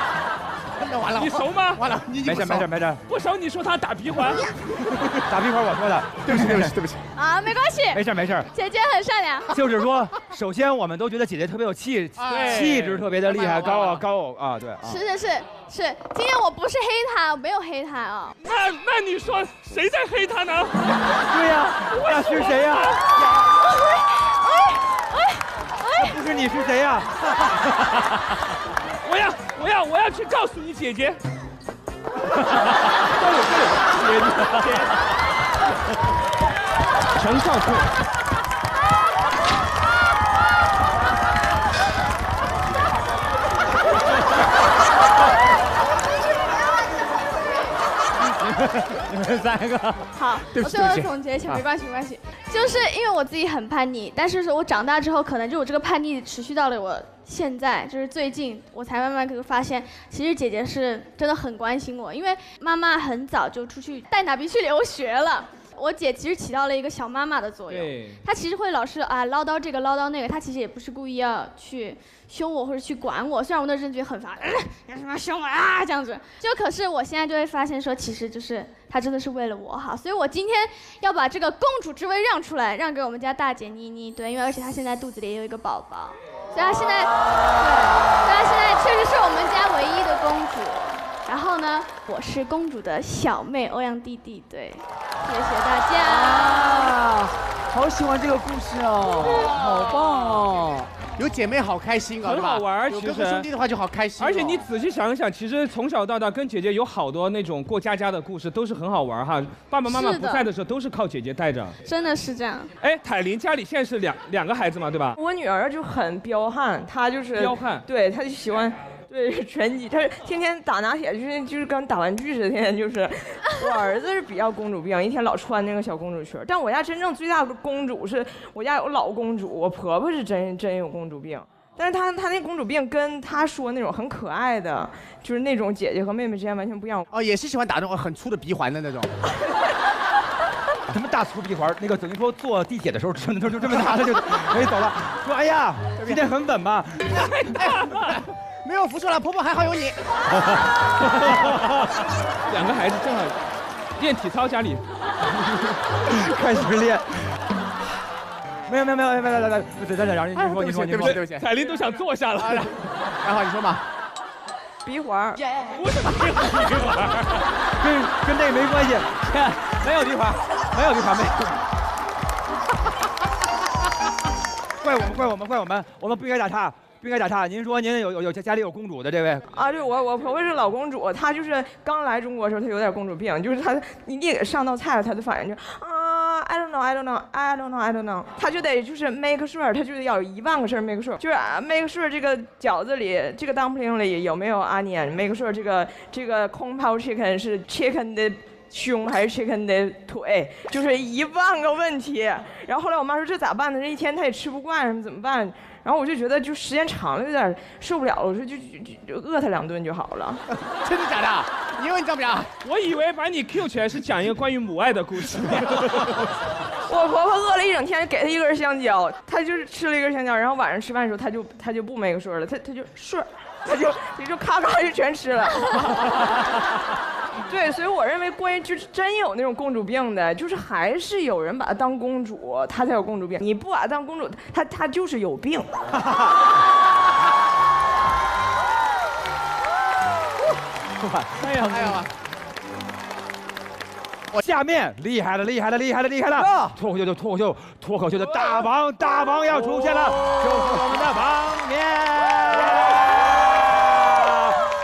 那完了。你熟吗？完了，妮妮没事。不熟，你说他打鼻环。打鼻环我说的，对不起。啊，没关系。没事。姐姐很善良。就是说，首先我们都觉得姐姐特别有气质特别的厉害，高傲啊，对。是，今天我不是黑他，我没有黑他啊。那你说谁在黑他呢？对呀。那是谁呀？不是你是谁呀？我要去告诉你姐姐。陈少春。你们三个。好，我最后总结一下，没关系没关系，就是因为我自己很叛逆，但是我长大之后，可能就我这个叛逆持续到了我现在，就是最近我才慢慢发现，其实姐姐是真的很关心我，因为妈妈很早就出去带哪边去留学了。我姐其实起到了一个小妈妈的作用，她其实会老是唠叨这个唠叨那个，她其实也不是故意要去凶我或者去管我，虽然我那阵觉得很烦，为什么要凶我啊这样子，就可是我现在就会发现说，其实就是她真的是为了我好，所以我今天要把这个公主之位让出来，让给我们家大姐妮妮，对，因为而且她现在肚子里也有一个宝宝，所以她现在，对，她现在确实是我们家唯一的公主。然后呢，我是公主的小妹欧阳弟弟，对，谢谢大家。啊，好喜欢这个故事哦，好棒哦！有姐妹好开心啊，很好玩。有哥哥兄弟的话就好开心。而且你仔细想一想，其实从小到大跟姐姐有好多那种过家家的故事，都是很好玩哈。爸爸妈妈不在的时候，都是靠姐姐带着。真的是这样。哎，彩玲家里现在是两个孩子嘛，对吧？我女儿就很彪悍，她就是彪悍，对，她就喜欢。对拳击，他天天打拿铁，就是跟打玩具似的，天天就是。我儿子是比较公主病，一天老穿那个小公主裙。但我家真正最大的公主是我家有老公主，我婆婆是真有公主病。但是她那公主病跟她说那种很可爱的，就是那种姐姐和妹妹之间完全不一样。哦，也是喜欢打那种很粗的鼻环的那种。什么大粗鼻环？那个等于说坐地铁的时候，就这么拿着就可以走了。说哎呀，今天很稳吧？没有扶出来，婆婆还好有你。两个孩子正好练体操，家里开始练。没有，来，你说，对不起，彩玲都想坐下了。然后你说吧。鼻环，不是鼻环，跟这个没关系，没有鼻环，没有。怪我们，我们不应该打岔。不应该打岔。您说您有家里有公主的这位啊？对，我婆婆是老公主，她就是刚来中国的时候，她有点公主病，就是她你给上道菜了，她的反应就I don't know， 她就得就是 make sure， 她就得要有10000个事 make sure， 就是 make sure 这个饺子里这个 dumpling 里有没有 onion，make sure 这个空泡 chicken 是 chicken 的胸还是 chicken 的腿，就是10000个问题。然后后来我妈说这咋办呢？这一天她也吃不惯，什么怎么办？然后我就觉得就时间长了有点受不了了，我说就饿他2顿就好了。真的假的？你以为你这么讲？我以为把你 Q 起来是讲一个关于母爱的故事。我婆婆饿了一整天，给她1根香蕉，她就是吃了1根香蕉，然后晚上吃饭的时候她就不make sure了，她就顺，她就咔咔就全吃了。对，所以我认为关于就是真有那种公主病的，就是还是有人把她当公主，她才有公主病。你不把她当公主，她就是有病。哎呀！我下面厉害了！脱口秀的大王要出现了，就是我们的王冕。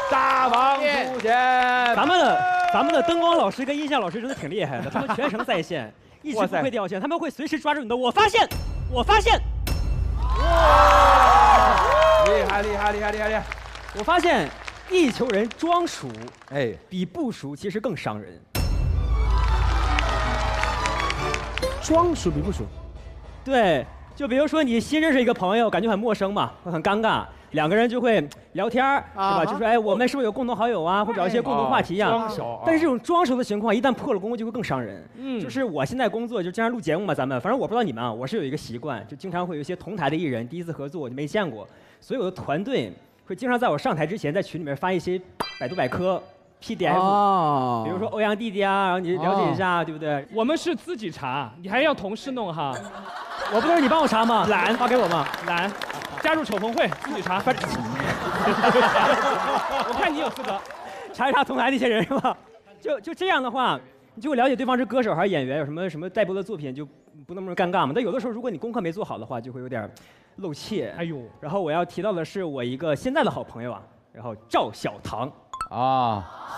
大王出现。咱们的灯光老师跟音响老师真的挺厉害的，他们全程在线，一直不会掉线，他们会随时抓住你的。我发现。厉害！我发现地球人装熟，比不熟其实更伤人。装熟比不熟，对，就比如说你新认识一个朋友，感觉很陌生嘛，会很尴尬，2个人就会聊天是吧？就说哎，我们是不是有共同好友啊，或者找一些共同话题一样。装熟。但是这种装熟的情况，一旦破了功，就会更伤人。就是我现在工作就经常录节目嘛，咱们反正我不知道你们啊，我是有一个习惯，就经常会有一些同台的艺人第一次合作我就没见过，所以我的团队会经常在我上台之前在群里面发一些百度百科。PDF，比如说欧阳弟弟啊，然后你了解一下，对不对？我们是自己查，你还要同事弄哈？我不都是你帮我查吗？懒，发给我吗？懒，加入丑逢会自己查。我看你有资格查一查同台那些人是吧？就这样的话，你就会了解对方是歌手还是演员，有什么待播的作品，就不那么尴尬嘛。但有的时候，如果你功课没做好的话，就会有点露怯。哎呦，然后我要提到的是我一个现在的好朋友啊，然后赵小棠。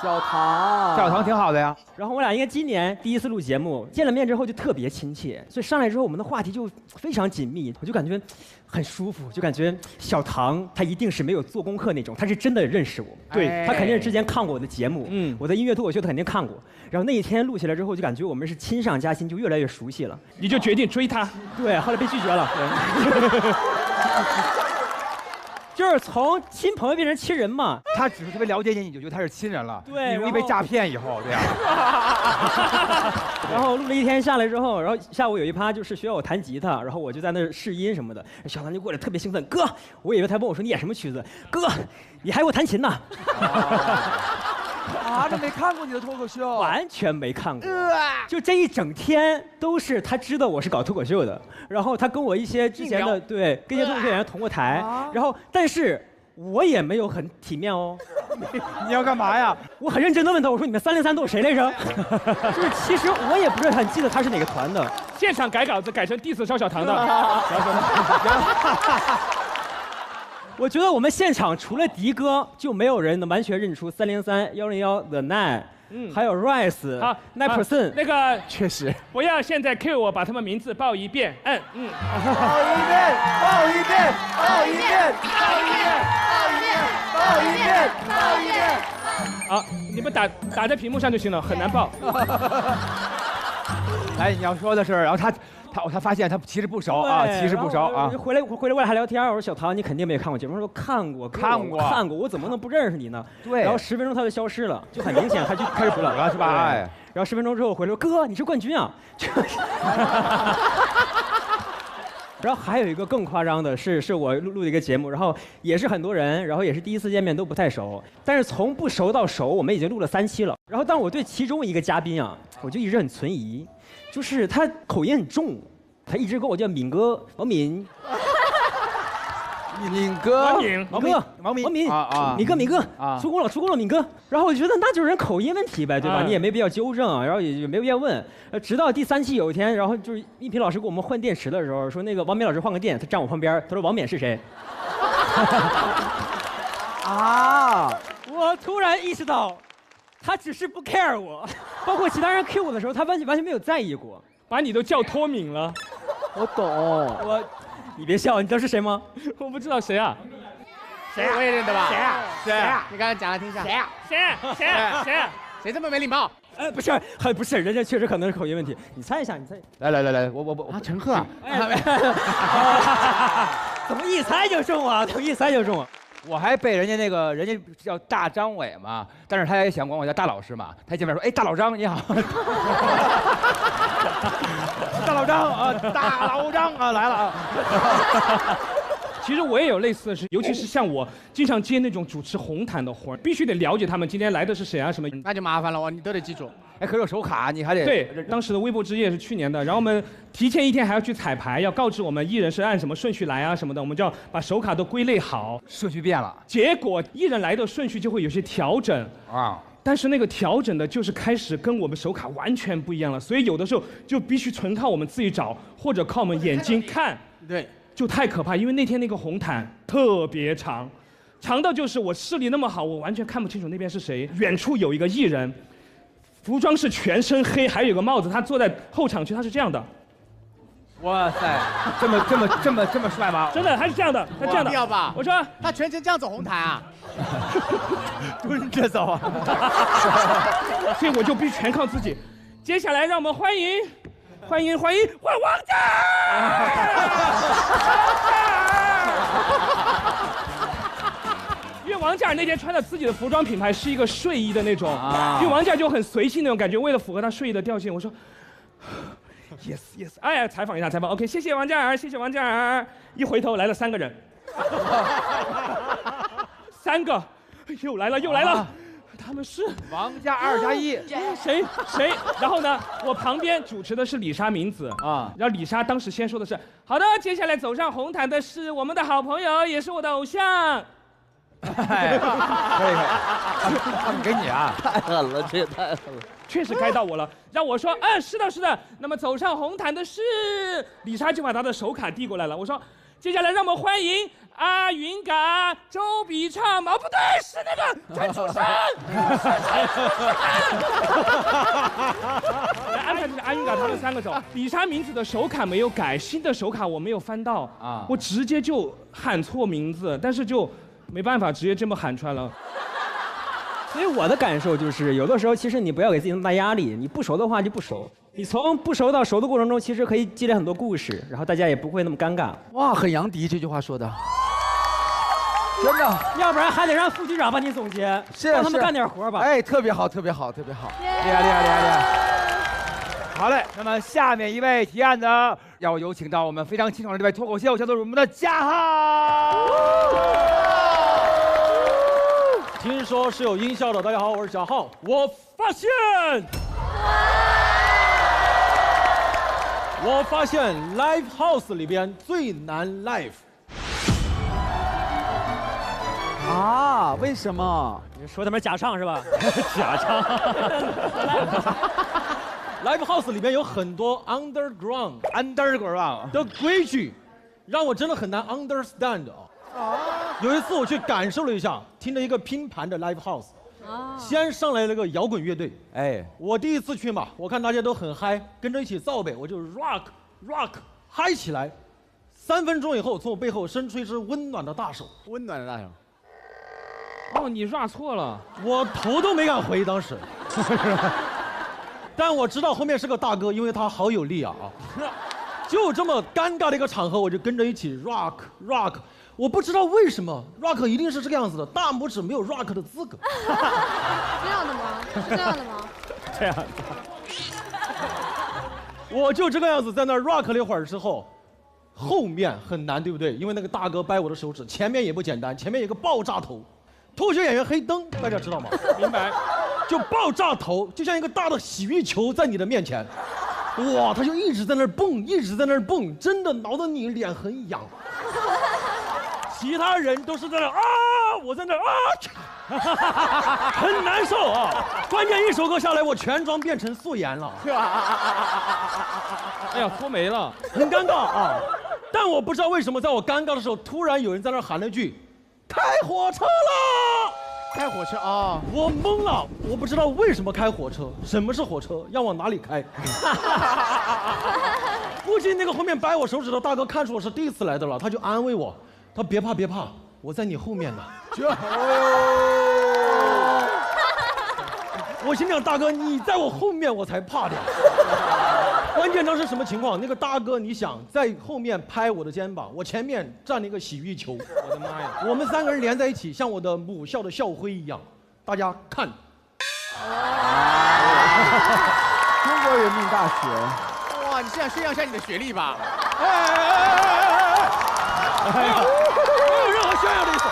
小棠，小棠挺好的呀。然后我俩应该今年第一次录节目，见了面之后就特别亲切，所以上来之后我们的话题就非常紧密，我就感觉很舒服，就感觉小棠她一定是没有做功课那种，她是真的认识我，对，她肯定是之前看过我的节目，我的音乐脱口秀她肯定看过。然后那一天录起来之后，就感觉我们是亲上加亲，就越来越熟悉了。你就决定追她？对，后来被拒绝了。就是从亲朋友变成亲人嘛。他只是特别了解你，你就觉得他是亲人了。对，你容易被诈骗以后，对呀。然后录了一天下来之后，然后下午有一趴就是需要我弹吉他，然后我就在那试音什么的。小棠就过来特别兴奋，哥，我以为他问我说你演什么曲子，哥，你还给我弹琴呢。啊，这没看过你的脱口秀，完全没看过。就这一整天都是他知道我是搞脱口秀的，然后他跟我一些之前的对跟一些脱口秀演员同过台，然后但是我也没有很体面哦。你要干嘛呀？我很认真的问他，我说你们303都有谁来着？就是其实我也不是很记得他是哪个团的。现场改稿子改成 diss 赵小棠的。我觉得我们现场除了迪哥，就没有人能完全认出303、101、The Nine，还有 Rise， 好 9%。那个确实，不要现在 cue 我把他们名字报一遍，报一遍，报一遍，报一遍，报一遍，报一遍，报一遍。好，你们打在屏幕上就行了，很难报。来，你要说的是，然后他发现他其实不熟啊，其实不熟啊。回来我俩还聊天，我说小棠你肯定没看过节目，他说看过，我怎么能不认识你呢？对。然后10分钟他就消失了，就很明显他就开始补了，是吧？哎。然后10分钟之后回来说哥你是冠军啊。然后还有一个更夸张的是我录的一个节目，然后也是很多人，然后也是第一次见面都不太熟，但是从不熟到熟，我们已经录了3期了。然后但我对其中一个嘉宾啊，我就一直很存疑。就是他口音很重，他一直跟我叫敏哥，王敏，敏哥，王敏，敏哥，出宫了，敏哥。然后我觉得那就是人口音问题呗，对吧？你也没必要纠正，然后也没必要问。直到第3期有一天，然后就是一平老师给我们换电池的时候，说那个王敏老师换个电，他站我旁边，他说王冕是谁？啊！我突然意识到。他只是不 care 我，包括其他人 cue 我的时候，他完全没有在意过，把你都叫脱敏了。我懂，你别笑，你知道是谁吗？我不知道谁啊。谁？我也认得吧？谁啊？你刚才讲来听一下。谁？谁这么没礼貌？不是，人家确实可能是口音问题。你猜一下，来，我啊，陈赫。怎么一猜就中啊？我还被人家叫大张伟嘛，但是他也想管我叫大老师嘛。他见面说：“哎，大老张你好。”大老张啊来了啊。其实我也有类似的事，尤其是像我经常接那种主持红毯的活儿，必须得了解他们今天来的是谁啊什么。那就麻烦了，你都得记住。哎，可是有手卡，你还得。对，当时的微博之夜是去年的，然后我们提前1天还要去彩排，要告知我们艺人是按什么顺序来啊什么的，我们就要把手卡都归类好。顺序变了，结果艺人来的顺序就会有些调整啊。但是那个调整的就是开始跟我们手卡完全不一样了，所以有的时候就必须纯靠我们自己找，或者靠我们眼睛看。对。就太可怕，因为那天那个红毯特别长，长到就是我视力那么好，我完全看不清楚那边是谁。远处有一个艺人，服装是全身黑，还有一个帽子，他坐在后场区，他是这样的。哇塞，这么帅吗？真的，他是这样的，他这样的。要吧？我说他全程这样走红毯啊，蹲着走啊。所以我就必须全靠自己。接下来让我们欢迎王嘉尔。因为王嘉尔那天穿的自己的服装品牌是一个睡衣的那种，因为王嘉尔就很随性那种感觉，为了符合他睡衣的调性，我说 yes， 哎呀，采访一下，OK， 谢谢王嘉尔，谢谢王嘉尔。一回头来了3个人，3个，又来了。他们是王家2加1，谁？然后呢，我旁边主持的是李莎明子啊，然后李莎当时先说的是，好的，接下来走上红毯的是我们的好朋友，也是我的偶像，可以，他们给你啊，太狠了，这也太狠了。确实该到我了，让我说，是的，是的。那么走上红毯的是李莎，就把她的手卡递过来了。我说，接下来让我们欢迎阿云嘎、周笔畅、毛不对，是那个陈楚生。来安排就是阿云嘎他们3个走。李莎名字的手卡没有改，新的手卡我没有翻到啊，我直接就喊错名字，但是就没办法，直接这么喊出来了。所以我的感受就是，有的时候其实你不要给自己那么大压力，你不熟的话就不熟，你从不熟到熟的过程中，其实可以积累很多故事，然后大家也不会那么尴尬。哇，很杨迪这句话说的，真的，要不然还得让副局长帮你总结，让他们干点活吧。哎，特别好，特别好，特别好，厉害，厉害，厉害，厉害！好嘞，那么下面一位提案的，要有请到我们非常清爽的这位脱口秀小组我们的嘉浩。听说是有音效的，大家好，我是贾浩。我发现 live house 里边最难 live。啊？为什么？你说他们假唱是吧？假唱。live house 里边有很多 underground 的规矩，让我真的很难 understand 啊。有一次我去感受了一下，听了一个拼盘的 live house， 先上来了个摇滚乐队，我第一次去嘛，我看大家都很嗨，跟着一起造呗，我就 rock 嗨起来。3分钟以后，从我背后伸出一只温暖的大手，哦，你 rock 错了，我头都没敢回当时。但我知道后面是个大哥，因为他好有力啊。就这么尴尬的一个场合，我就跟着一起 rock。我不知道为什么 rock 一定是这个样子的，大拇指没有 rock 的资格。这样的吗？是这样的吗？这样。我就这个样子在那 rock 了一会儿之后，后面很难，对不对？因为那个大哥掰我的手指，前面也不简单，前面有个爆炸头，脱口秀演员黑灯，大家知道吗？明白。就爆炸头，就像一个大的洗浴球在你的面前，哇，他就一直在那儿蹦，真的挠得你脸很痒。其他人都是在那我在那很难受啊！关键一首歌下来，我全妆变成素颜了。哎呀，脱没了，很尴尬啊！但我不知道为什么，在我尴尬的时候，突然有人在那喊了一句：“开火车了！”开火车啊！我懵了，我不知道为什么开火车，什么是火车，要往哪里开？估计那个后面掰我手指的大哥看出我是第一次来的了，他就安慰我。他别怕，我在你后面呢。我心想，大哥你在我后面，我才怕点。关键当时什么情况？那个大哥，你想在后面拍我的肩膀，我前面站了一个洗浴球，我的妈呀！我们3个人连在一起，像我的母校的校徽一样。大家看，中国人民大学。哇，你是想炫耀一下你的学历吧？没有任何炫耀的意思。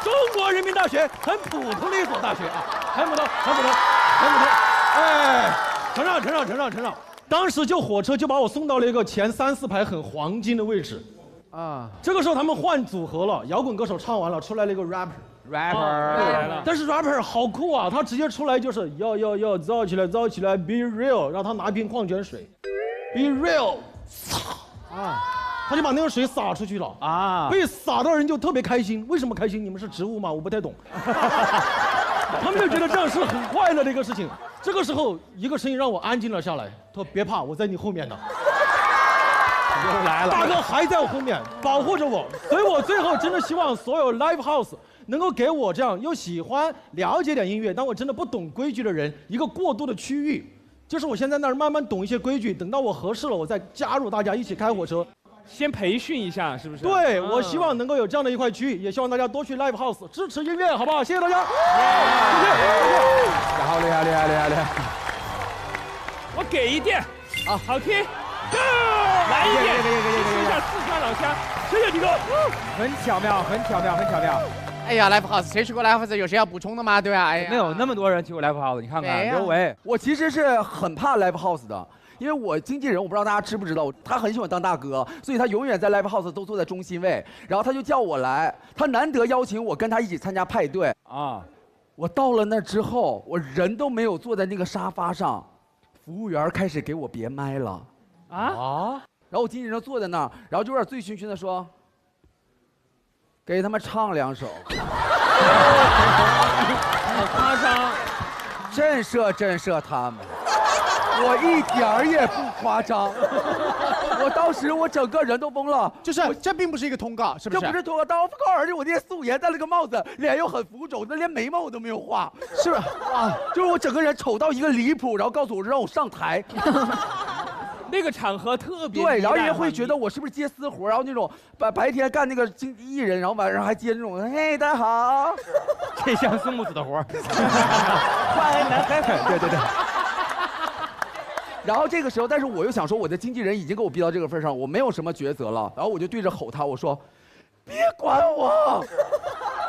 中国人民大学很普通的一所大学啊，很普通。哎，承让。当时就火车就把我送到了一个前3、4排很黄金的位置。这个时候他们换组合了，摇滚歌手唱完了，出来了一个 rapper。来了。但是 rapper 好酷啊，他直接出来就是要造起来 be real， 让他拿一瓶矿泉水 be real， 他就把那个水洒出去了啊！被洒到人就特别开心，为什么开心？你们是植物吗？我不太懂。他们就觉得这样是很快乐的一个事情。这个时候，一个声音让我安静了下来，他说：“别怕，我在你后面呢。”又来了，大哥还在我后面保护着我，所以我最后真的希望所有 live house 能够给我这样又喜欢了解点音乐，但我真的不懂规矩的人一个过渡的区域，就是我先在那儿慢慢懂一些规矩，等到我合适了，我再加入大家一起开火车。先培训一下，是不是？对，我希望能够有这样的一块区域，也希望大家多去 live house 支持音乐，好不好？谢谢大家。谢谢。好厉害！我给一遍，好听。来一遍，试一下四川老乡，谢谢你哥。很巧妙。哎呀 ，live house 谁去过 live house？有谁要补充的吗？对吧？哎呀，没有那么多人去过 live house，你看看刘维。我其实是很怕 live house 的。因为我经纪人我不知道大家知不知道，他很喜欢当大哥，所以他永远在 live house 都坐在中心位，然后他就叫我来，他难得邀请我跟他一起参加派对啊。我到了那之后，我人都没有坐在那个沙发上，服务员开始给我别麦了啊，然后我经纪人坐在那儿，然后就有点醉醺醺的说，给他们唱2首，好夸张，震慑他们。我一点儿也不夸张，我当时我整个人都懵了，就是这并不是一个通告，是不是？这不是通告，当告而且我那天素颜戴了个帽子，脸又很浮肿，那连眉毛我都没有画，是吧？哇，就是我整个人丑到一个离谱，然后告诉我让我上台。那个场合特别对，然后人会觉得我是不是接私活，然后那种白天干那个艺人，然后晚上还接那种嘿大家好，这像苏木子的活儿。对。然后这个时候，但是我又想说，我的经纪人已经给我逼到这个份上，我没有什么抉择了。然后我就对着吼他，我说：“别管我！”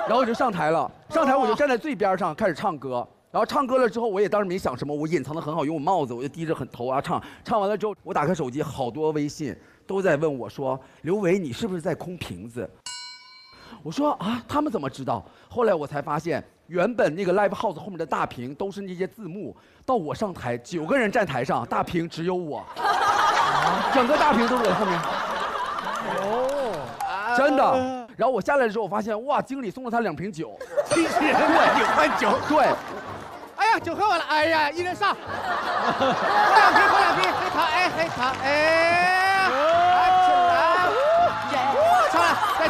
然后我就上台了，上台我就站在最边上开始唱歌。然后唱歌了之后，我也当时没想什么，我隐藏的很好，用我帽子，我就低着头啊唱。唱完了之后，我打开手机，好多微信都在问我说：“刘维，你是不是在空瓶子？”我说啊，他们怎么知道？后来我才发现，原本那个 live house 后面的大屏都是那些字幕，到我上台，9个人站台上，大屏只有我，整个大屏都是我后面。哦，真的。然后我下来的时候，我发现哇，经理送了他2瓶酒，经纪人对有换酒，对。哎呀，酒喝完了，哎呀，一人上，喝2瓶，黑糖，哎，黑糖，哎，起来，上来，再。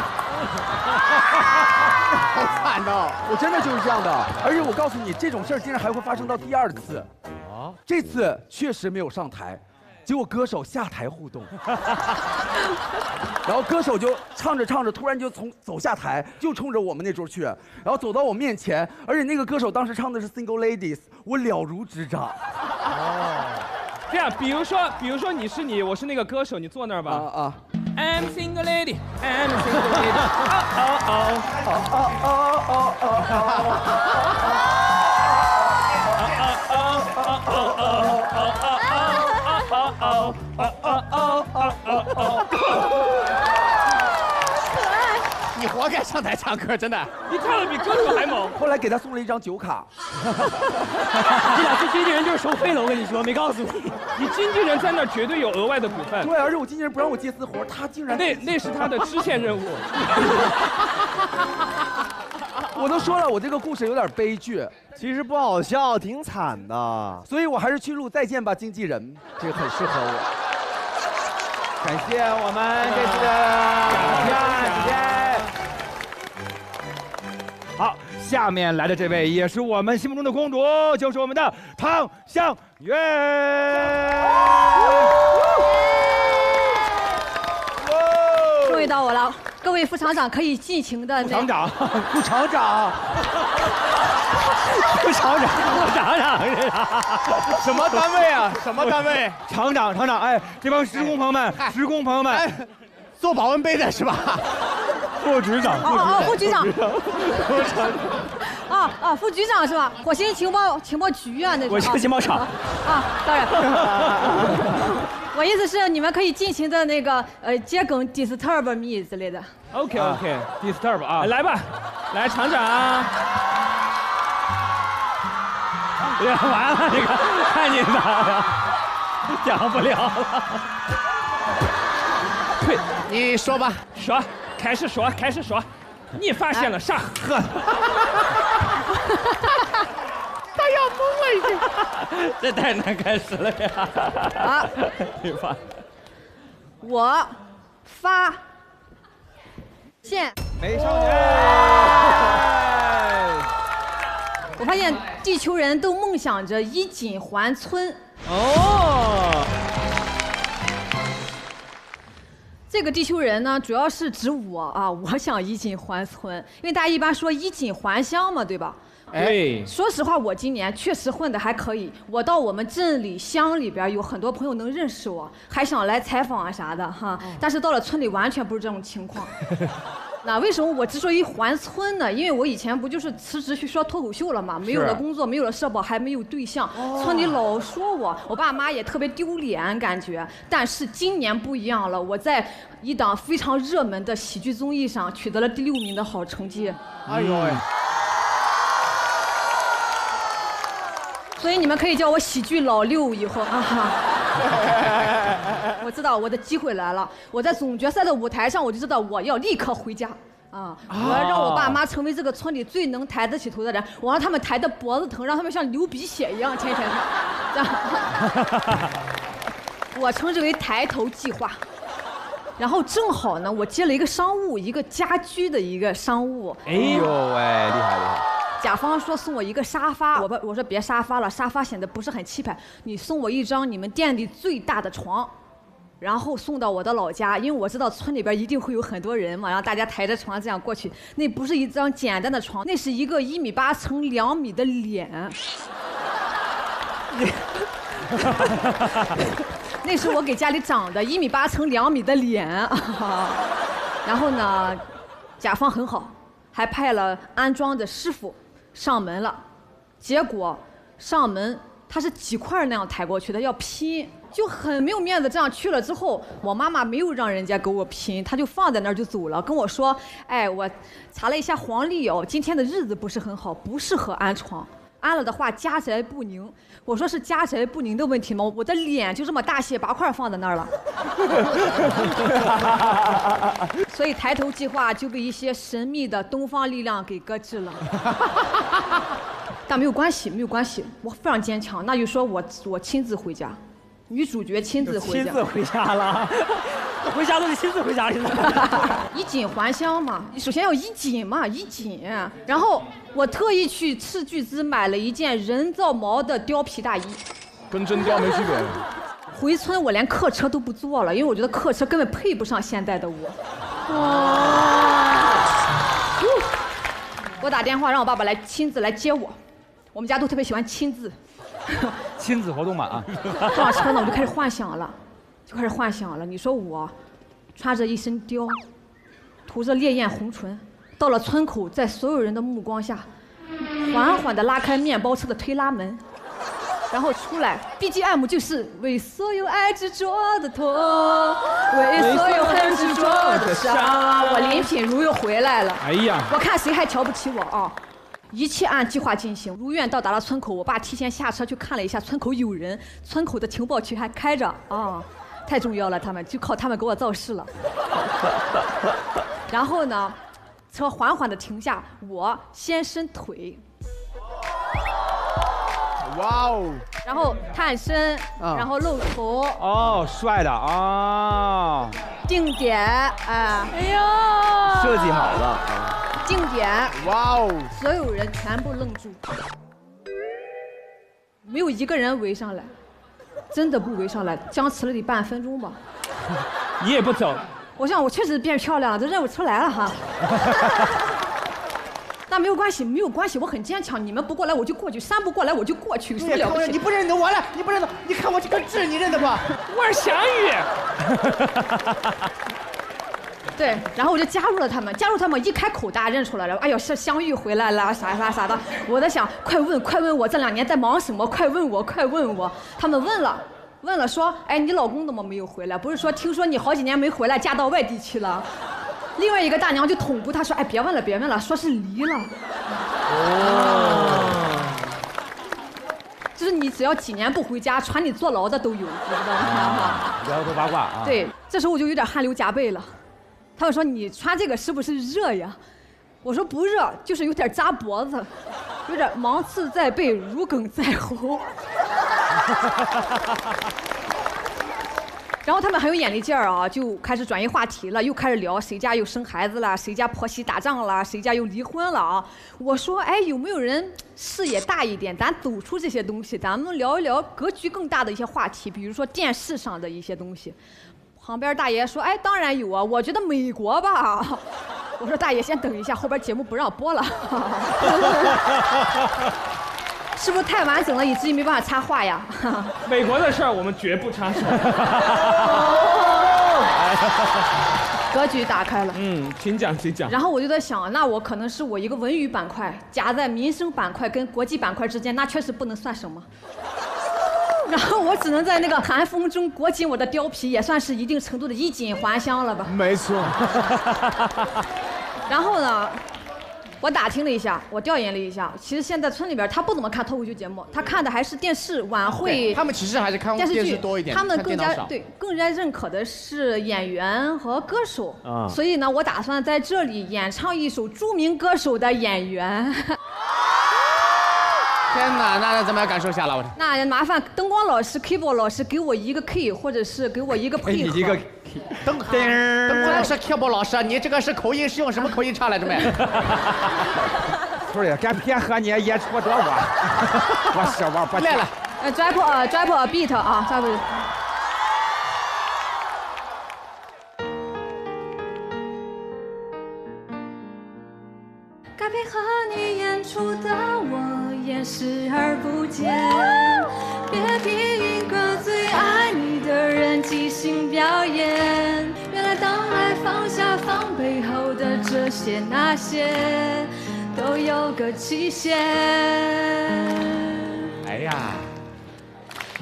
好惨哦！我真的就是这样的，而且我告诉你，这种事儿竟然还会发生到第2次。啊，这次确实没有上台，结果歌手下台互动，然后歌手就唱着唱着，突然就走下台，就冲着我们那桌去，然后走到我面前，而且那个歌手当时唱的是 Single Ladies， 我了如指掌。哦，这样，比如说你是你，我是那个歌手，你坐那儿吧。I'm a single lady, I'm a single lady. Oh. 你活该上台唱歌，真的。你唱的比歌手还猛。后来给他送了一张酒卡。你俩这经纪人就是收费了，我跟你说，没告诉你。你经纪人在那儿绝对有额外的股份。对，而且我经纪人不让我接私活，他竟然那是他的支线任务。我都说了，我这个故事有点悲剧，其实不好笑，挺惨的。所以我还是去录《再见吧经纪人》，这个很适合我。感谢我们这次的嘉宾。好，下面来的这位也是我们心目中的公主，就是我们的汤香月。终于到我了，各位副厂长可以尽情的。副厂长，副厂长，副厂长，副厂长，什么单位啊？什么单位？厂长，哎，这帮职工朋友们，哎，做保温杯的是吧？副局长，副局长，副局长是吧？火星情报局啊，那是。火星情报厂。啊，当然。我意思是你们可以尽情的那个接梗 disturb me 之类的。OK，disturb 啊，来吧，来厂长。完了，这个太紧张了，讲不了了。退，你说吧，说，开始说，你发现了啥？呵。他要懵了已经，这太难开始了呀！啊，我发现美少女，我发现地球人都梦想着衣锦还春。哦。这个地球人呢，主要是指我啊，我想衣锦还春，因为大家一般说衣锦还乡嘛，对吧？对。说实话，我今年确实混得还可以。我到我们镇里、乡里边有很多朋友能认识我，还想来采访啊啥的哈。但是到了村里，完全不是这种情况。那为什么我之所以还村呢？因为我以前不就是辞职去说脱口秀了嘛，没有了工作，没有了社保，还没有对象，村里老说我爸妈也特别丢脸感觉。但是今年不一样了，我在一档非常热门的喜剧综艺上取得了第6名的好成绩。哎呦喂！所以你们可以叫我喜剧老6以后啊哈。我知道我的机会来了，我在总决赛的舞台上，我就知道我要立刻回家啊！我要让我爸妈成为这个村里最能抬得起头的人，我让他们抬得脖子疼，让他们像流鼻血一样天天这样。我称之为抬头计划。然后正好呢，我接了一个商务，一个家居的一个商务。哎呦喂，厉害厉害！甲方说送我一个沙发，我说别沙发了，沙发显得不是很气派，你送我一张你们店里最大的床，然后送到我的老家，因为我知道村里边一定会有很多人嘛，然后大家抬着床这样过去，那不是一张简单的床，那是一个1.8米乘2米的脸。那是我给家里长的1.8米乘2米的脸。然后呢，甲方很好，还派了安装的师傅上门了，结果上门他是几块那样抬过去的，要拼，就很没有面子。这样去了之后，我妈妈没有让人家给我拼，她就放在那儿就走了，跟我说：“哎，我查了一下黄历哦，今天的日子不是很好，不适合安床。安了的话，家宅不宁。”我说是家宅不宁的问题吗？我的脸就这么大卸8块放在那儿了。所以抬头计划就被一些神秘的东方力量给搁置了。但没有关系，没有关系，我非常坚强。那就说我亲自回家，女主角亲自回家。亲自回家了，回家都得亲自回家现在。衣锦还乡嘛，你首先要衣锦嘛，衣锦。然后我特意去斥巨资买了一件人造毛的貂皮大衣，跟真貂没区别。回村我连客车都不坐了，因为我觉得客车根本配不上现在的我。我打电话让我爸爸来亲自来接我，我们家都特别喜欢亲自。亲子活动嘛啊！上车呢，我就开始幻想了，你说我穿着一身貂，涂着烈焰红唇，到了村口，在所有人的目光下，缓缓地拉开面包车的推拉门，然后出来 ，BGM 就是为所有爱执着的痛，为所有很执着的伤。我林品如又回来了。哎呀，我看谁还瞧不起我啊！一切按计划进行，如愿到达了村口。我爸提前下车去看了一下，村口有人，村口的情报区还开着啊，太重要了，就靠他们给我造势了。然后呢，车缓缓地停下，我先伸腿，哇哦，然后探身，然后露头。哦，帅的啊！定点，哎呦，设计好了。定点，哇哦！所有人全部愣住，没有一个人围上来，真的不围上来，僵持了得半分钟吧。你也不走？我想我确实变漂亮了，这任务出来了哈。但没有关系，没有关系，我很坚强。你们不过来我就过去，山不过来我就过去，受不了不起。你不认得我了，你不认得，你看我这个痣，你认得不？我是祥宇。对，然后我就加入了他们，一开口大家认出来了。哎呦，是香玉回来了，啥的。我在想，快问我这2年在忙什么？快问我。他们问了说，哎，你老公怎么没有回来？不是说听说你好几年没回来，嫁到外地去了？另外一个大娘就捅咕他说，哎，别问了，说是离了。就是你只要几年不回家，传你坐牢的都有，知道吗？聊多八卦啊。对，这时候我就有点汗流浃背了。他们说你穿这个是不是热呀？我说不热，就是有点扎脖子，有点芒刺在背，如鲠在喉。然后他们很有眼力劲儿啊，就开始转移话题了，又开始聊谁家又生孩子了，谁家婆媳打仗了，谁家又离婚了啊。我说，哎，有没有人视野大一点，咱走出这些东西，咱们聊一聊格局更大的一些话题，比如说电视上的一些东西。旁边大爷说，哎，当然有啊，我觉得美国吧。我说大爷先等一下，后边节目不让播了。是不是太完整了，以至于没办法插话呀？美国的事儿我们绝不插手。格局打开了。请讲，请讲。然后我就在想，那我可能是我一个文娱板块夹在民生板块跟国际板块之间，那确实不能算什么。然后我只能在那个寒风中裹紧我的貂皮，也算是一定程度的衣锦还乡了吧。没错。然后呢，我打听了一下，我调研了一下，其实现在村里边他不怎么看脱口秀节目，他看的还是电视晚会。他们其实还是看电视多一点，他们更加认可的是演员和歌手。所以呢，我打算在这里演唱一首著名歌手的演员。天哪，那咱们要感受一下了。那麻烦灯光老师、keyboard 老师给我一个 key， 或者是给我一个配合。灯光老师、keyboard 老师，你这个是口音是用什么口音唱来着没？不是，敢骗和你演出多我小娃不来了。drop beat 啊 ，drop。该配合你演出的我也视而不见，别逼一个最爱你的人即兴表演。原来当爱放下防备后的这些那些，都有个期限。哎呀，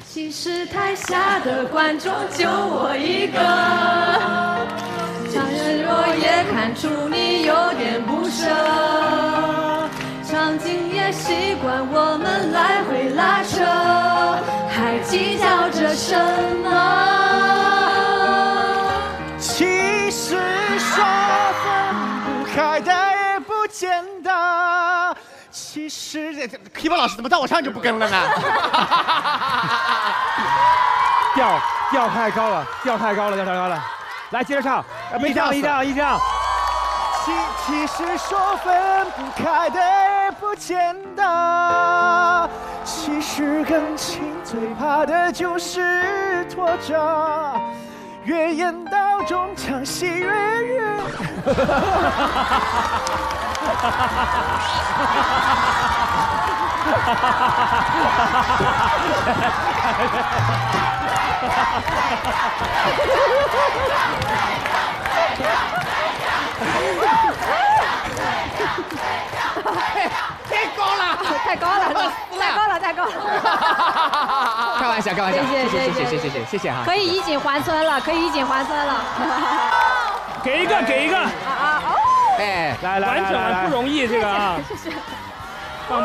其实台下的观众就我一个，常人我也看出你有点不舍，场景也习惯我们来回拉扯，还计较着什么？其实说分不开的也不简单。其实keyboard老师怎么到我唱就不跟了呢？调太高了，调太高了。来，接着唱，一张。其实说分不开的也不简单，其实感情最怕的就是拖着，越演到中场戏越远。太高了！开玩笑，谢谢哈。可以衣锦还村了。给一个。哎，来，完整不容易这个啊。谢谢。棒。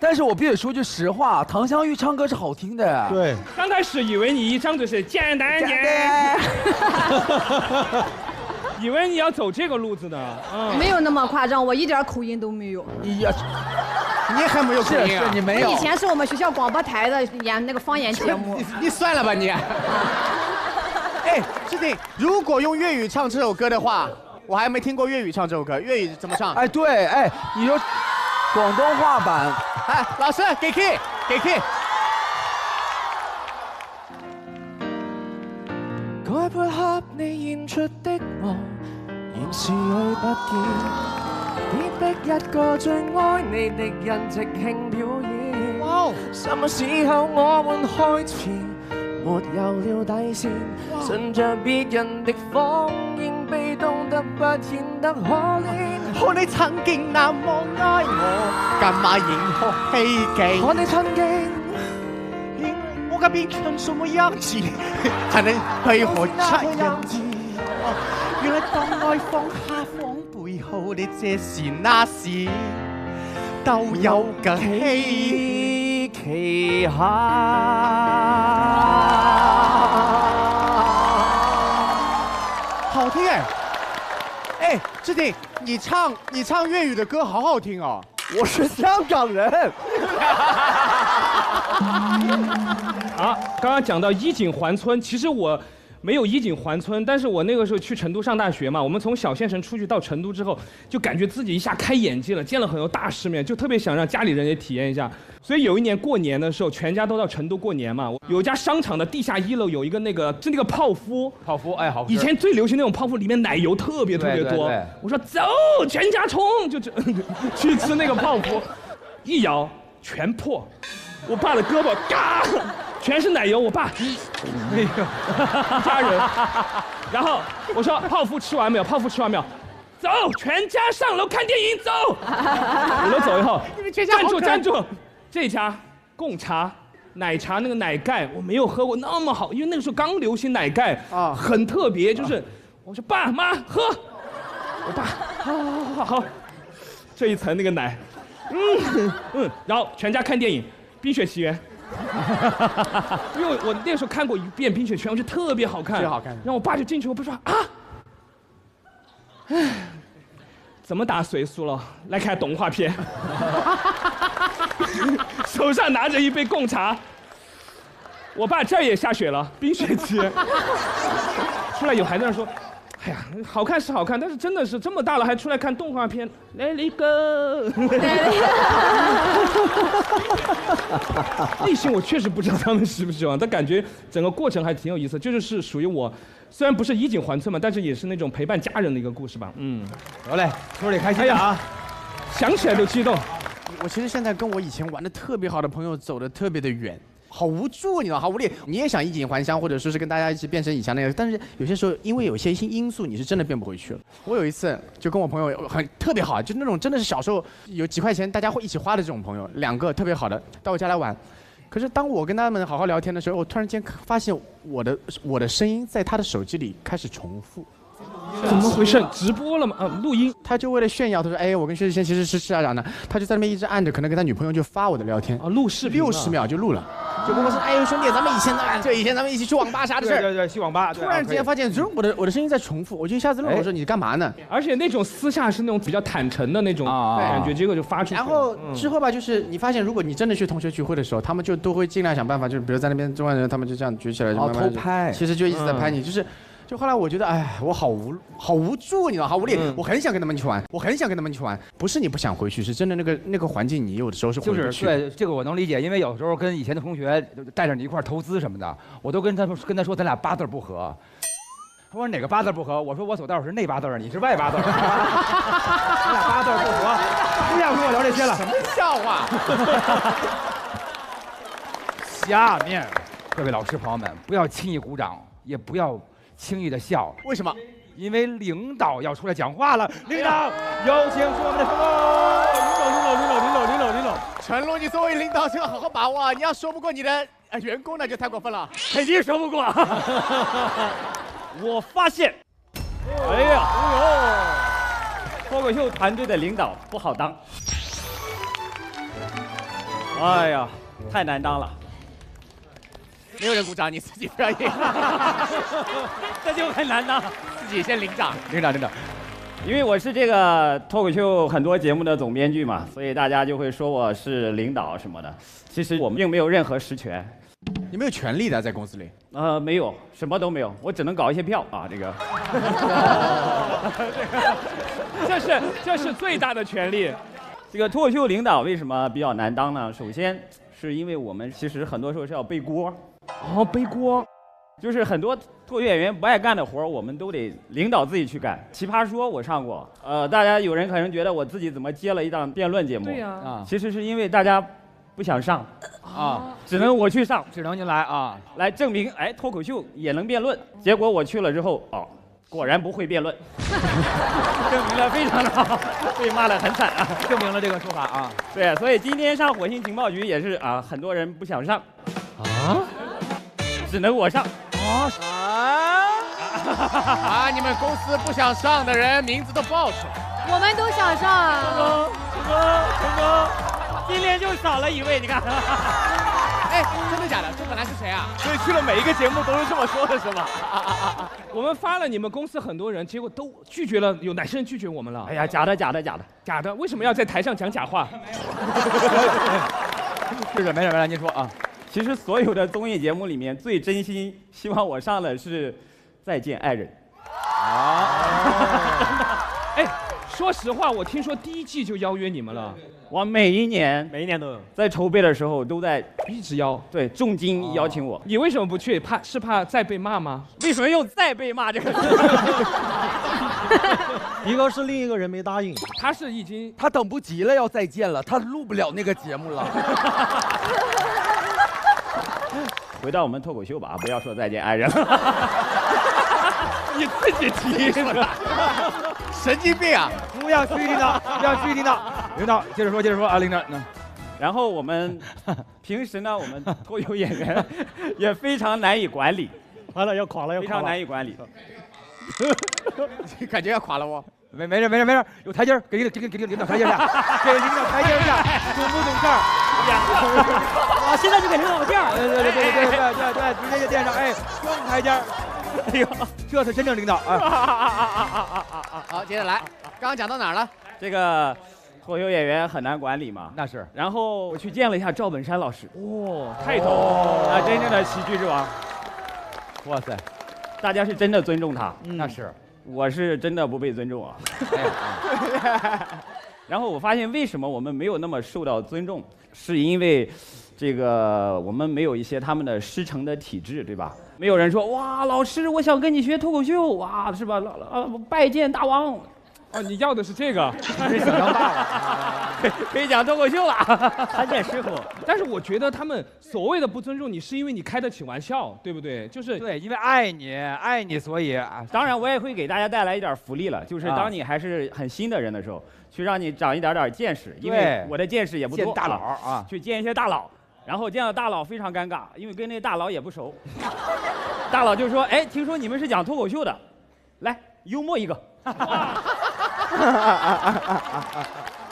但是我必须说句实话，唐湘玉唱歌是好听的。对，刚开始以为你一张嘴是简单，以为你要走这个路子呢。没有那么夸张，我一点口音都没有。你还没有口音啊？你没有。以前是我们学校广播台的演那个方言节目。你算了吧你。哎，志定，如果用粤语唱这首歌的话，我还没听过粤语唱这首歌，粤语怎么唱？哎，对，哎，你说广东话版。哎，老师给 key。該配合你演出的我，現時裏不見，必逼一個最愛你的人即興表演。什麼時候我們開始沒有了底線，順着別人的謊言，被動得不顯得可憐。看你曾經那麼愛我，幹嘛仍學戲技？看你曾經。我該變成什麼樣子，才能配合出人子？原來當愛放下防備後，你這時那時都有個希冀下。好聽哎，志定，你唱粵語的歌好好聽哦。我是香港人。啊，刚刚讲到衣锦还村，其实我没有衣锦还村，但是我那个时候去成都上大学嘛，我们从小县城出去到成都之后，就感觉自己一下开眼界了，见了很多大世面，就特别想让家里人也体验一下。所以有一年过年的时候，全家都到成都过年嘛，有一家商场的地下1楼有一个那个泡芙，哎，好。以前最流行那种泡芙，里面奶油特别多。对。我说走，全家冲，就去吃那个泡芙，一咬全破。我爸的胳膊嘎，全是奶油。我爸，哎呦，家人。然后我说泡芙吃完没有？泡芙吃完没有？走，全家上楼看电影，走。5楼走以后，站住，这家贡茶。奶茶那个奶盖我没有喝过那么好，因为那个时候刚流行奶盖啊，很特别。就是我说爸妈喝，我爸好，这一层那个奶，然后全家看电影《冰雪奇缘》，因为我那时候看过一遍《冰雪奇缘》，我觉得特别好看，最好看。然后我爸就进去，我爸说啊，唉，怎么打谁输了？来看动画片。手上拿着一杯贡茶，我爸这儿也下雪了，冰雪奇缘。出来有孩子说，哎呀，好看是好看，但是真的是这么大了还出来看动画片 ，Let it go。内心我确实不知道他们喜不喜欢，但感觉整个过程还挺有意思，这就是属于我，虽然不是衣锦还村嘛，但是也是那种陪伴家人的一个故事吧。得嘞，说里开心。哎呀，想起来都激动。我其实现在跟我以前玩的特别好的朋友走得特别的远，好无助，你知道，好无力。你也想衣锦还乡，或者说是跟大家一起变成以前那个，但是有些时候因为有些因素，你是真的变不回去了。我有一次就跟我朋友特别好，就那种真的是小时候有几块钱大家会一起花的这种朋友，2个特别好的到我家来玩。可是当我跟他们好好聊天的时候，我突然间发现我的声音在他的手机里开始重复。怎么回事？直播了吗？录音。他就为了炫耀，他说：“哎，我跟薛之谦其实是啥呢？”他就在那边一直按着，可能跟他女朋友就发我的聊天。录视频。60秒就录了，就跟我说：“哎呦兄弟，咱们以前咱们一起去网吧啥的事儿。”对，去网吧。突然之间发现，我的声音在重复，我就一下子问我说：“你干嘛呢？”而且那种私下是那种比较坦诚的那种感觉，结果就发出去。然后之后吧，就是你发现，如果你真的去同学聚会的时候，他们就都会尽量想办法，就是比如在那边中国人，他们就这样举起来，就慢慢偷拍，其实就一直在拍你，就后来我觉得，哎，我好无助，你知道，好无力。我很想跟他们去玩，不是你不想回去，是真的那个环境，你有的时候是回不去。就是对这个我能理解，因为有时候跟以前的同学带着你一块投资什么的，我都跟他说咱俩8字不合。他说哪个8字不合？我说我走道是内8字，你是外8字。咱俩8字不合，不要跟我聊这些了。什么笑话？下面各位老师朋友们，不要轻易鼓掌。也不要轻易的笑，为什么？因为领导要出来讲话了。领导，有请出我们的成龙。领导，成龙，你作为领导就要好好把握啊！你要说不过你的员工，那就太过分了。肯定说不过。我发现，哎呀，脱口秀团队的领导不好当。哎呀，太难当了。没有人鼓掌，你自己表演，这就很难当。自己先领掌。因为我是这个脱口秀很多节目的总编剧嘛，所以大家就会说我是领导什么的。其实我并没有任何实权。你没有权利的在公司里？没有，什么都没有，我只能搞一些票啊，这个。这是最大的权利。这个脱口秀领导为什么比较难当呢？首先是因为我们其实很多时候是要背锅。背锅，就是很多脱口秀演员不爱干的活，我们都得领导自己去干。奇葩说我上过，大家有人可能觉得我自己怎么接了一档辩论节目？对呀，其实是因为大家不想上只能我去上，只能您来啊，来证明哎脱口秀也能辩论。结果我去了之后果然不会辩论，证明了非常的好，被骂得很惨啊，证明了这个说法啊。对，所以今天上火星情报局也是很多人不想上只能我上你们公司不想上的人名字都报出来，我们都想上啊。成功，今天就少了一位，你看。哎，真的假的？这本来是谁啊？所以去了每一个节目都是这么说的，是吧？我们发了你们公司很多人，结果都拒绝了，有哪些人拒绝我们了？哎呀，假的！为什么要在台上讲假话？是的，没事，您说啊。其实所有的综艺节目里面，最真心希望我上的是《再见爱人》哎，说实话，我听说第1季就邀约你们了。我每一年都有，在筹备的时候都在一直邀，对，重金邀请我。你为什么不去？怕再被骂吗？为什么用再被骂这个？迪哥是另一个人没答应，他是已经他等不及了要再见了，他录不了那个节目了。回到我们脱口秀吧，不要说再见爱人。你自己提的，神经病啊！不要继续领导，不要继续领导，领导接着说啊，领导。然后我们平时呢，我们脱口演员也非常难以管理，完了要垮了，非常难以管理，感觉要垮了我。没事，有台阶给领导台阶下，给领导台阶下，懂不懂事儿？我现在就给领导价。对，直接就垫上，哎，双台阶。哎呦，这是真正领导啊！好，接着来，刚刚讲到哪儿了？这个脱口秀演员很难管理嘛，那是。然后我去见了一下赵本山老师，哇，泰斗啊，真正的喜剧之王。哇塞，大家是真的尊重他，那是。我是真的不被尊重啊。然后我发现为什么我们没有那么受到尊重，是因为这个我们没有一些他们的师承的体制，对吧？没有人说哇，老师，我想跟你学脱口秀，哇，是吧？拜见大王。哦，你要的是这个，没想当大王，可以讲脱口秀了，参见师傅。但是我觉得他们所谓的不尊重你，是因为你开得起玩笑，对不对？就是对，因为爱你，所以啊。当然，我也会给大家带来一点福利了，就是当你还是很新的人的时候，去让你长一点见识，因为我的见识也不多。见大佬啊，去见一些大佬，然后见到大佬非常尴尬，因为跟那大佬也不熟。大佬就说：“哎，听说你们是讲脱口秀的，来幽默一个。”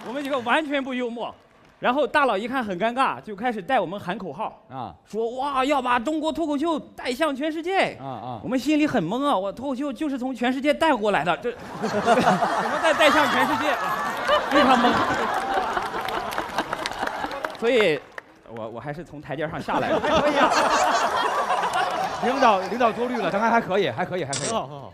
我们几个完全不幽默，然后大佬一看很尴尬，就开始带我们喊口号啊，说哇要把中国脱口秀带向全世界我们心里很懵啊，我脱口秀就是从全世界带过来的，这怎么带向全世界？非常懵。所以，我还是从台阶上下来的。领导多虑了，咱还可以。很好。